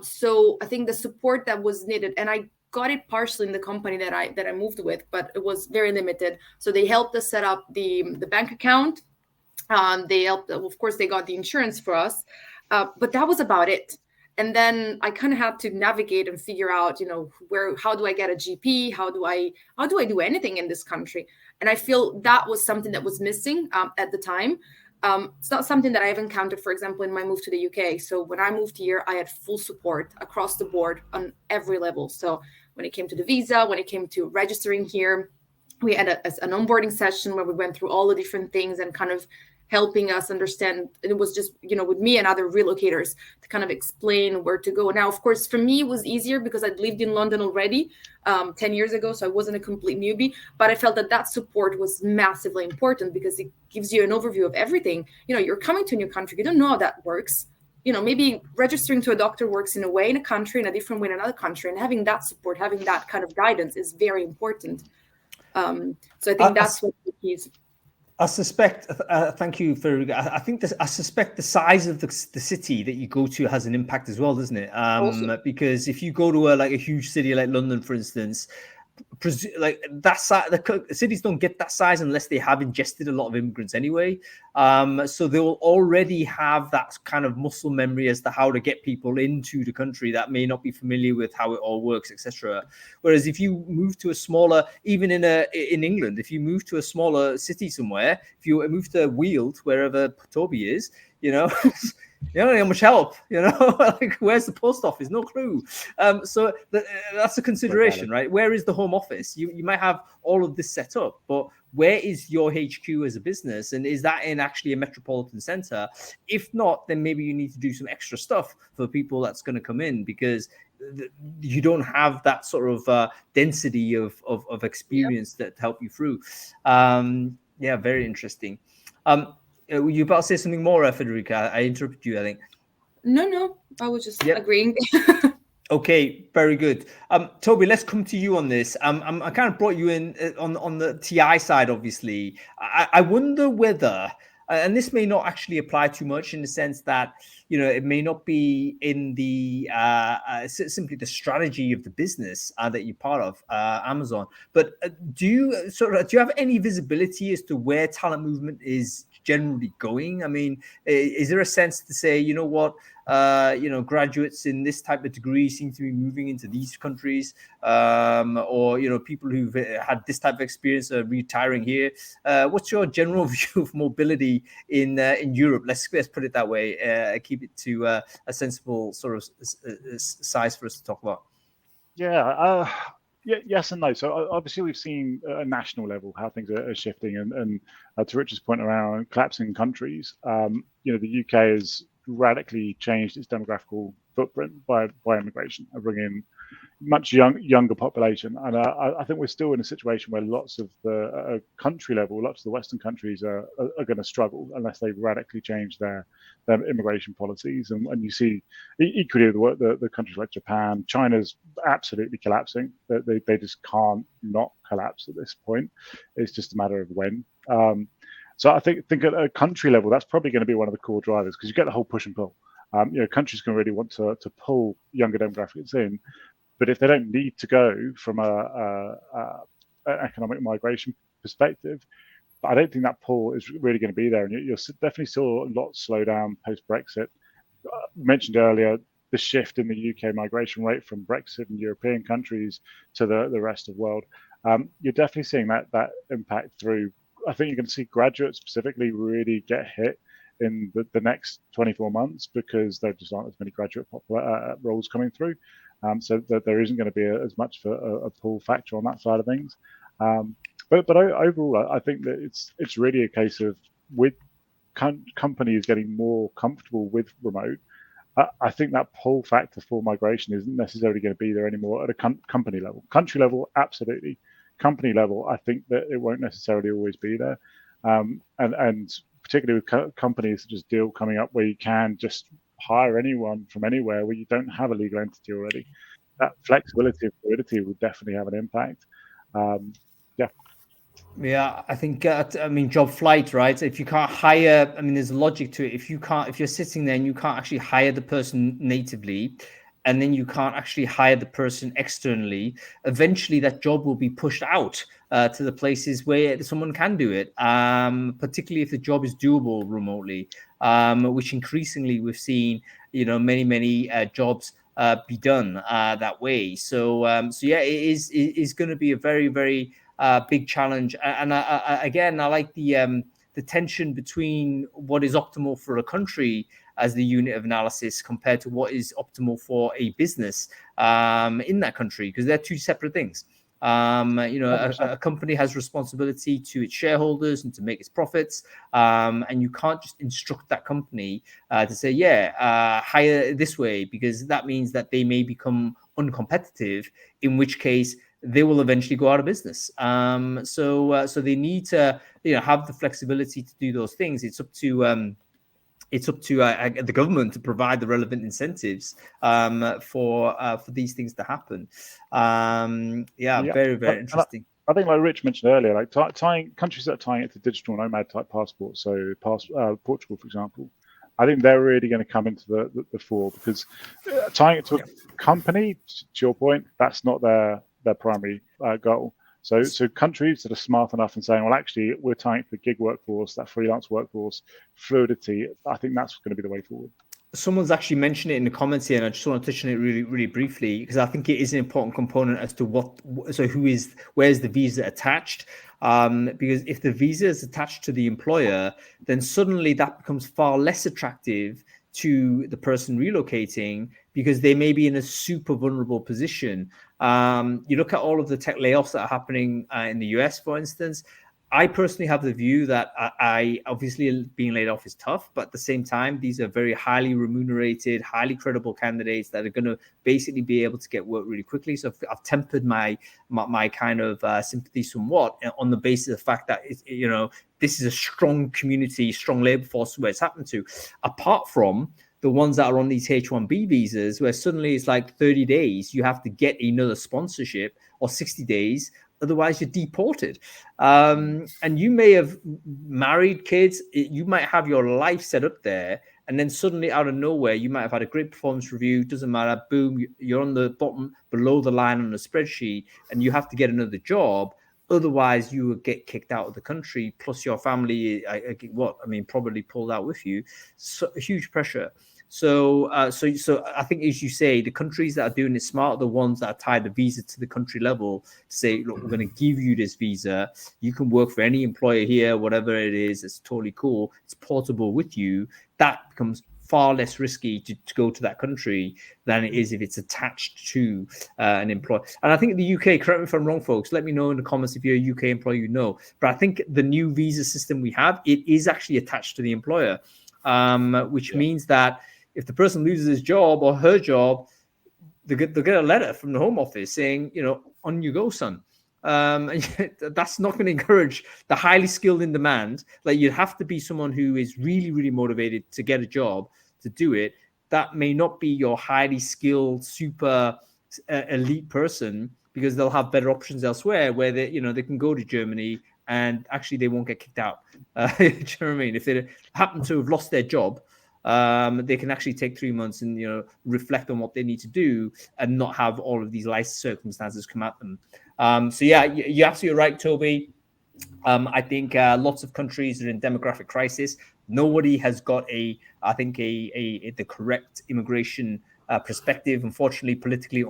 So I think the support that was needed, and I got it partially in the company that I moved with, but it was very limited. So they helped us set up the bank account. They helped, of course, they got the insurance for us, but that was about it. And then I kind of had to navigate and figure out, you know, how do I get a GP? How do I do anything in this country? And I feel that was something that was missing at the time. It's not something that I've encountered, for example, in my move to the UK. So when I moved here, I had full support across the board on every level. So when it came to the visa, when it came to registering here, we had an onboarding session where we went through all the different things and kind of helping us understand. It was just, you know, with me and other relocators to kind of explain where to go. Now, of course, for me, it was easier because I'd lived in London already 10 years ago. So I wasn't a complete newbie, but I felt that support was massively important because it gives you an overview of everything. You know, you're coming to a new country. You don't know how that works. You know, maybe registering to a doctor works in a way in a country, in a different way in another country. And having that support, having that kind of guidance is very important. So I think that's what the key is. I suspect, thank you for, I suspect the size of the city that you go to has an impact as well, doesn't it? Awesome. Because if you go to a huge city like London, for instance, like that size, the cities don't get that size unless they have ingested a lot of immigrants anyway. So they will already have that kind of muscle memory as to how to get people into the country that may not be familiar with how it all works, etc. Whereas if you move to a smaller, even in England, if you move to a smaller city somewhere, if you move to Weald, wherever Toby is, you know. You don't know how much help, you know, like where's the post office? No clue. So that's a consideration, right? Where is the home office? You might have all of this set up, but where is your HQ as a business? And is that in actually a metropolitan center? If not, then maybe you need to do some extra stuff for people that's going to come in, because you don't have that sort of density of experience that help you through. Yeah, very interesting. Were you about to say something more, Federica? I interrupted you, I think. No, I was just agreeing. Okay, very good. Toby, let's come to you on this. I kind of brought you in on the TI side, obviously. I wonder whether, and this may not actually apply too much in the sense that, you know, it may not be in the simply the strategy of the business that you're part of, Amazon. But do you have any visibility as to where talent movement is generally going? I mean, is there a sense to say, you know what, you know, graduates in this type of degree seem to be moving into these countries, or, you know, people who've had this type of experience are retiring here? What's your general view of mobility in Europe? Let's put it that way. Keep it to a sensible sort of size for us to talk about. Yeah. Yes and no. So obviously we've seen at a national level how things are shifting, and to Richard's point around collapsing countries, you know, the UK has radically changed its demographical footprint by immigration and bringing in much younger population. And I think we're still in a situation where lots of the country level, lots of the Western countries are going to struggle unless they radically change their immigration policies. And you see equally the countries like Japan, China's absolutely collapsing. They just can't not collapse at this point. It's just a matter of when. So I think at a country level, that's probably going to be one of the core drivers, because you get the whole push and pull. You know, countries can really want to pull younger demographics in, but if they don't need to go from an economic migration perspective, I don't think that pull is really going to be there. And you'll definitely saw a lot slow down post-Brexit. Mentioned earlier the shift in the UK migration rate from Brexit and European countries to the rest of the world. You're definitely seeing that impact through. I think you're going to see graduates specifically really get hit in the next 24 months because there just aren't as many graduate roles coming through. So that there isn't going to be as much of a pull factor on that side of things. But overall, I think that it's really a case of with companies getting more comfortable with remote. I think that pull factor for migration isn't necessarily going to be there anymore at a company level. Country level, absolutely. Company level, I think that it won't necessarily always be there. And particularly with companies such as Deal coming up, where you can just hire anyone from anywhere where you don't have a legal entity already. That flexibility and fluidity will definitely have an impact. Yeah, I think, I mean, job flight, right? If you can't hire, I mean, there's logic to it. If you're sitting there and you can't actually hire the person natively, and then you can't actually hire the person externally, eventually that job will be pushed out to the places where someone can do it, particularly if the job is doable remotely, which increasingly we've seen, you know, many jobs be done that way. So yeah, it is going to be a very, very big challenge. And again, I like the tension between what is optimal for a country as the unit of analysis compared to what is optimal for a business in that country, because they're two separate things. You know, a company has responsibility to its shareholders and to make its profits, and you can't just instruct that company to say, hire this way, because that means that they may become uncompetitive, in which case they will eventually go out of business. So they need to, you know, have the flexibility to do those things. It's up to the government to provide the relevant incentives for these things to happen. Very, very interesting. I think, like Rich mentioned earlier, like tying countries that are tying it to digital nomad type passports. So Portugal, for example, I think they're really going to come into the fore, because tying it to a company, to your point, that's not their primary goal. So countries that are smart enough and saying, well, actually, we're tying it to the gig workforce, that freelance workforce, fluidity, I think that's going to be the way forward. Someone's actually mentioned it in the comments here, and I just want to touch on it really, really briefly, because I think it is an important component as to where's the visa attached. Because if the visa is attached to the employer, then suddenly that becomes far less attractive to the person relocating, because they may be in a super vulnerable position. You look at all of the tech layoffs that are happening in the US, for instance. I personally have the view that I obviously being laid off is tough, but at the same time, these are very highly remunerated, highly credible candidates that are going to basically be able to get work really quickly. So I've tempered my kind of sympathy somewhat on the basis of the fact that this is a strong community, strong labor force where it's happened to. Apart from the ones that are on these H-1B visas, where suddenly it's like 30 days, you have to get another sponsorship, or 60 days. Otherwise, you're deported. And you may have married kids. You might have your life set up there. And then suddenly out of nowhere, you might have had a great performance review. Doesn't matter. Boom, you're on the bottom, below the line on the spreadsheet, and you have to get another job. Otherwise, you would get kicked out of the country. Plus your family, probably pulled out with you. So huge pressure. So I think, as you say, the countries that are doing it smart are the ones that are tied the visa to the country level to say, look, we're going to give you this visa. You can work for any employer here, whatever it is. It's totally cool. It's portable with you. That becomes far less risky to go to that country than it is if it's attached to an employer. And I think in the UK, correct me if I'm wrong, folks, let me know in the comments if you're a UK employee, But I think the new visa system we have, it is actually attached to the employer, which means that if the person loses his job or her job, they'll get a letter from the Home Office saying, on you go, son. That's not going to encourage the highly skilled in demand. Like, you'd have to be someone who is really, really motivated to get a job to do it. That may not be your highly skilled, super elite person, because they'll have better options elsewhere where they can go to Germany and actually they won't get kicked out. Do you know what I mean? If they happen to have lost their job, they can actually take 3 months and reflect on what they need to do and not have all of these life circumstances come at them. So yeah, you're absolutely right, Toby. I think lots of countries are in demographic crisis. Nobody has got the correct immigration perspective. Unfortunately, politically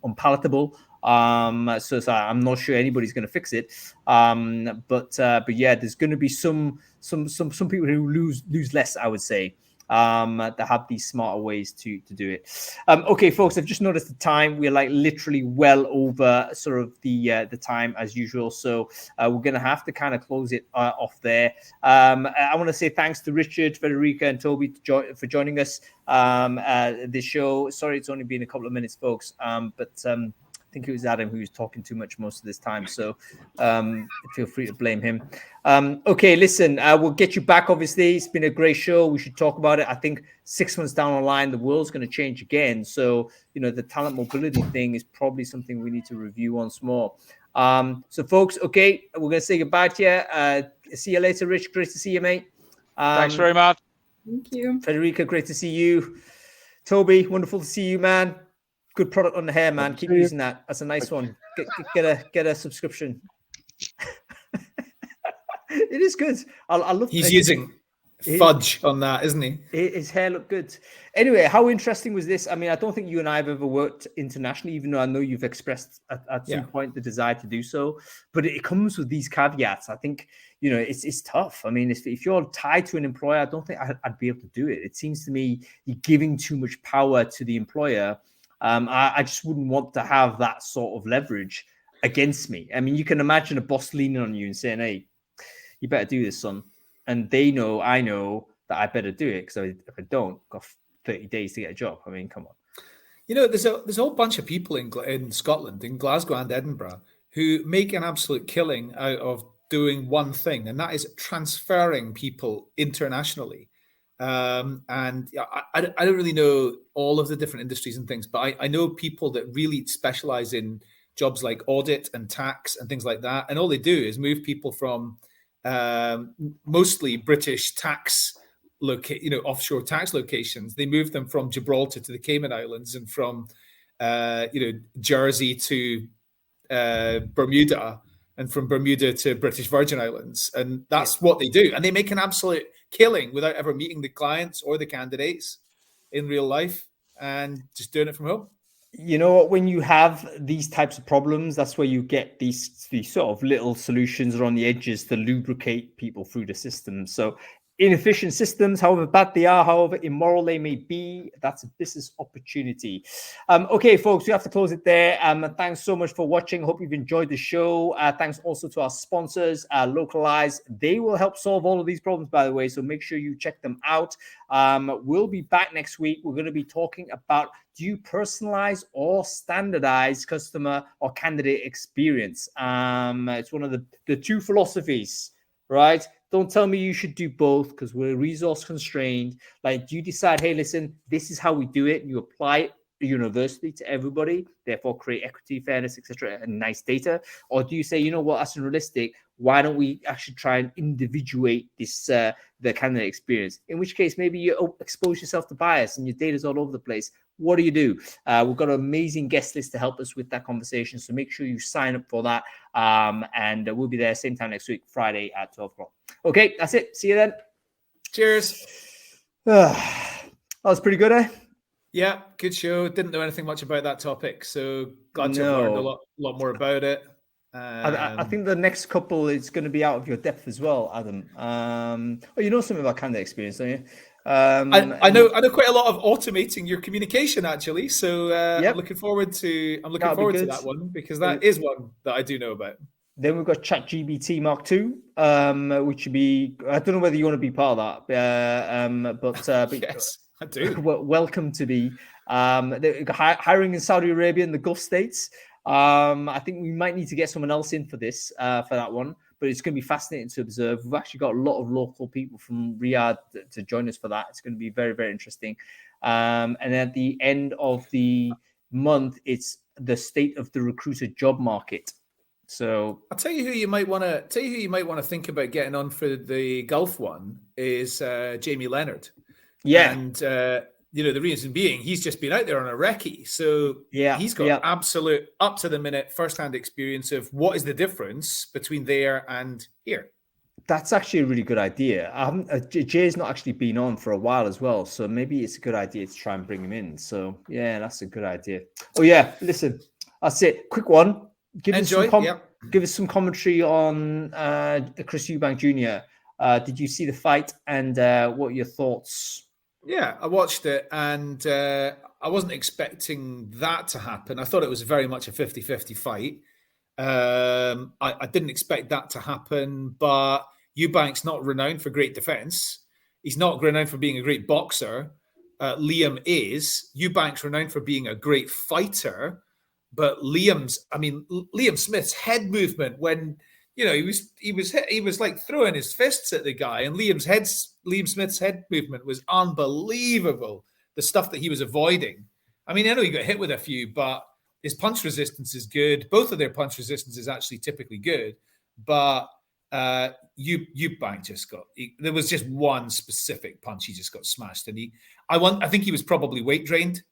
unpalatable. So I'm not sure anybody's going to fix it. But yeah, there's going to be some people who lose less, I would say. That have these smarter ways to do it. Okay, folks, I've just noticed the time. We're like literally well over sort of the time as usual. So we're going to have to kind of close it off there. I want to say thanks to Richard, Federica, and Toby for joining us this show. Sorry, it's only been a couple of minutes, folks. But I think it was Adam who was talking too much most of this time. So feel free to blame him. Okay, listen, we'll get you back, obviously. It's been a great show. We should talk about it. I think 6 months down the line, the world's going to change again. So, the talent mobility thing is probably something we need to review once more. So, folks, okay, we're going to say goodbye to you. See you later, Rich. Great to see you, mate. Thanks very much. Thank you. Federica, great to see you. Toby, wonderful to see you, man. Good product on the hair, man. Keep using that. That's a nice one. Get a subscription. It is good. I love. He's using fudge on that, isn't he? His hair looked good. Anyway, how interesting was this? I mean, I don't think you and I have ever worked internationally, even though I know you've expressed at some point the desire to do so. But it comes with these caveats. I think it's tough. I mean, if you're tied to an employer, I don't think I'd be able to do it. It seems to me you're giving too much power to the employer. I just wouldn't want to have that sort of leverage against me. I mean, you can imagine a boss leaning on you and saying, "Hey, you better do this, son." And I know that I better do it, because if I don't, I've got 30 days to get a job. I mean, come on. There's a whole bunch of people in Scotland, in Glasgow and Edinburgh, who make an absolute killing out of doing one thing, and that is transferring people internationally. And I don't really know all of the different industries and things, but I know people that really specialize in jobs like audit and tax and things like that. And all they do is move people from mostly British tax offshore tax locations. They move them from Gibraltar to the Cayman Islands, and from Jersey to Bermuda, and from Bermuda to British Virgin Islands. And that's what they do. And they make an absolute killing without ever meeting the clients or the candidates in real life, and just doing it from home. You know what? When you have these types of problems, that's where you get these sort of little solutions around the edges to lubricate people through the system. So inefficient systems, however bad they are, however immoral they may be, that's a business opportunity. Okay, folks, we have to close it there. Thanks so much for watching. Hope you've enjoyed the show. Thanks also to our sponsors, Localyze. They will help solve all of these problems, by the way, so make sure you check them out. We'll be back next week. We're going to be talking about, do you personalize or standardize customer or candidate experience? It's one of the two philosophies, right? Don't tell me you should do both because we're resource constrained. Like, you decide, hey, listen, this is how we do it. You apply it universally to everybody, therefore create equity, fairness, etc., and nice data? Or do you say, you know what, that's unrealistic. Why don't we actually try and individuate this the candidate experience? In which case, maybe you expose yourself to bias and your data's all over the place. What do you do? We've got an amazing guest list to help us with that conversation. So make sure you sign up for that. And we'll be there same time next week, Friday at 12 o'clock. Okay, that's it. See you then. Cheers. That was pretty good, eh? Yeah, good show. Didn't know anything much about that topic, so glad to have learned a lot more about it. I think the next couple is going to be out of your depth as well, Adam. You know something about candidate experience, don't you? I know quite a lot of automating your communication, actually. So yep. I'm looking forward to that one, because that is one that I do know about. Then we've got ChatGPT Mark II, which would be, I don't know whether you want to be part of that, but yes, I do. Welcome to be hiring in Saudi Arabia and the Gulf states. I think we might need to get someone else in for this, for that one, but it's going to be fascinating to observe. We've actually got a lot of local people from Riyadh to join us for that. It's going to be very, very interesting. And at the end of the month, it's the state of the recruiter job market. So I'll tell you who you might want to think about getting on for the Gulf one is Jamie Leonard. Yeah, and the reason being, he's just been out there on a recce, so he's got absolute up to the minute first-hand experience of what is the difference between there and here. That's actually a really good idea. Jay's not actually been on for a while as well, so maybe it's a good idea to try and bring him in. So yeah, that's a good idea. Oh yeah, listen, that's it. Quick one. Give us some commentary on Chris Eubank Jr. Did you see the fight, and what are your thoughts? Yeah, I watched it, and I wasn't expecting that to happen. I thought it was very much a 50-50 fight. I didn't expect that to happen, but Eubank's not renowned for great defense. He's not renowned for being a great boxer. Liam is. Eubank's renowned for being a great fighter. But Liam Smith's head movement when he was like throwing his fists at the guy, and Liam Smith's head movement was unbelievable. The stuff that he was avoiding. I mean, I know he got hit with a few, but his punch resistance is good. Both of their punch resistance is actually typically good, but Eubank just there was just one specific punch he just got smashed, and I think he was probably weight drained.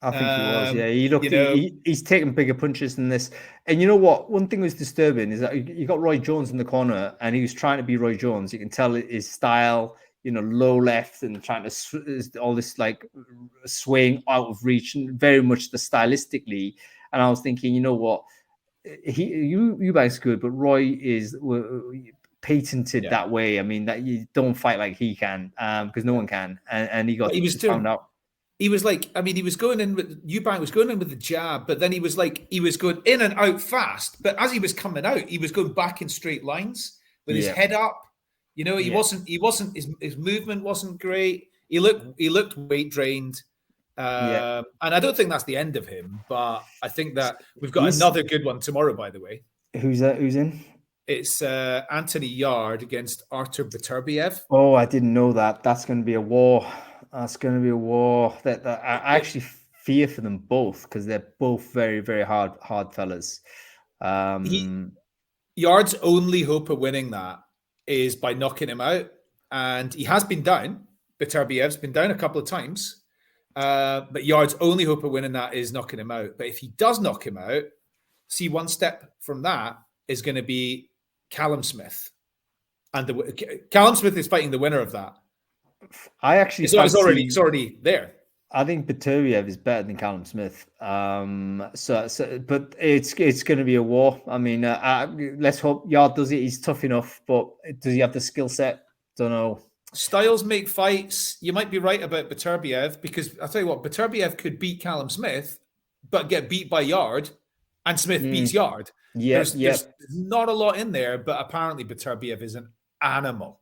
I think he was, yeah. He looked, he's taken bigger punches than this. And you know what? One thing was disturbing is that you got Roy Jones in the corner, and he was trying to be Roy Jones. You can tell his style, low left and trying to all this like swaying out of reach, and very much the stylistically. And I was thinking, you know what? Eubank's good, but Roy is patented that way. I mean, that you don't fight like he can, because no one can. And he found out. He was like, Eubank was going in with the jab, but then he was going in and out fast. But as he was coming out, he was going back in straight lines with his head up. He wasn't, his movement wasn't great. He looked weight drained. And I don't think that's the end of him, but I think that we've got another good one tomorrow, by the way. Who's in? It's Anthony Yard against Artur Beterbiev. Oh, I didn't know that. That's going to be a war. That's going to be a war. That I actually fear for them both, because they're both very, very hard fellas. Yard's only hope of winning that is by knocking him out, and he has been down. Beterbiev's been down a couple of times, but Yard's only hope of winning that is knocking him out. But if he does knock him out, see, one step from that is going to be Callum Smith, and Callum Smith is fighting the winner of that. I actually it's already there. I think Baturiev is better than Callum Smith. But it's going to be a war. I mean, let's hope Yard does it. He's tough enough, but does he have the skill set? Don't know. Styles make fights. You might be right about Beterbiev, because I'll tell you what, Beterbiev could beat Callum Smith, but get beat by Yard, and Smith beats Yard. There's not a lot in there, but apparently Beterbiev is an animal.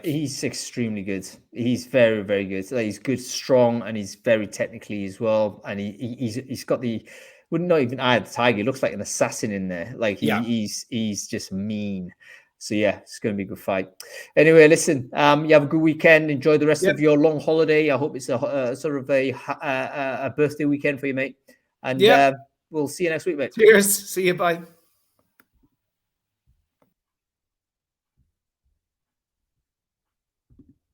He's extremely good. He's very, very good. He's good, strong, and he's very technically as well. And he's got the, would not even eye of the tiger. He looks like an assassin in there. He's just mean. So it's going to be a good fight. Anyway, listen, you have a good weekend. Enjoy the rest of your long holiday. I hope it's a sort of a birthday weekend for you, mate. And we'll see you next week, mate. Cheers. See you. Bye.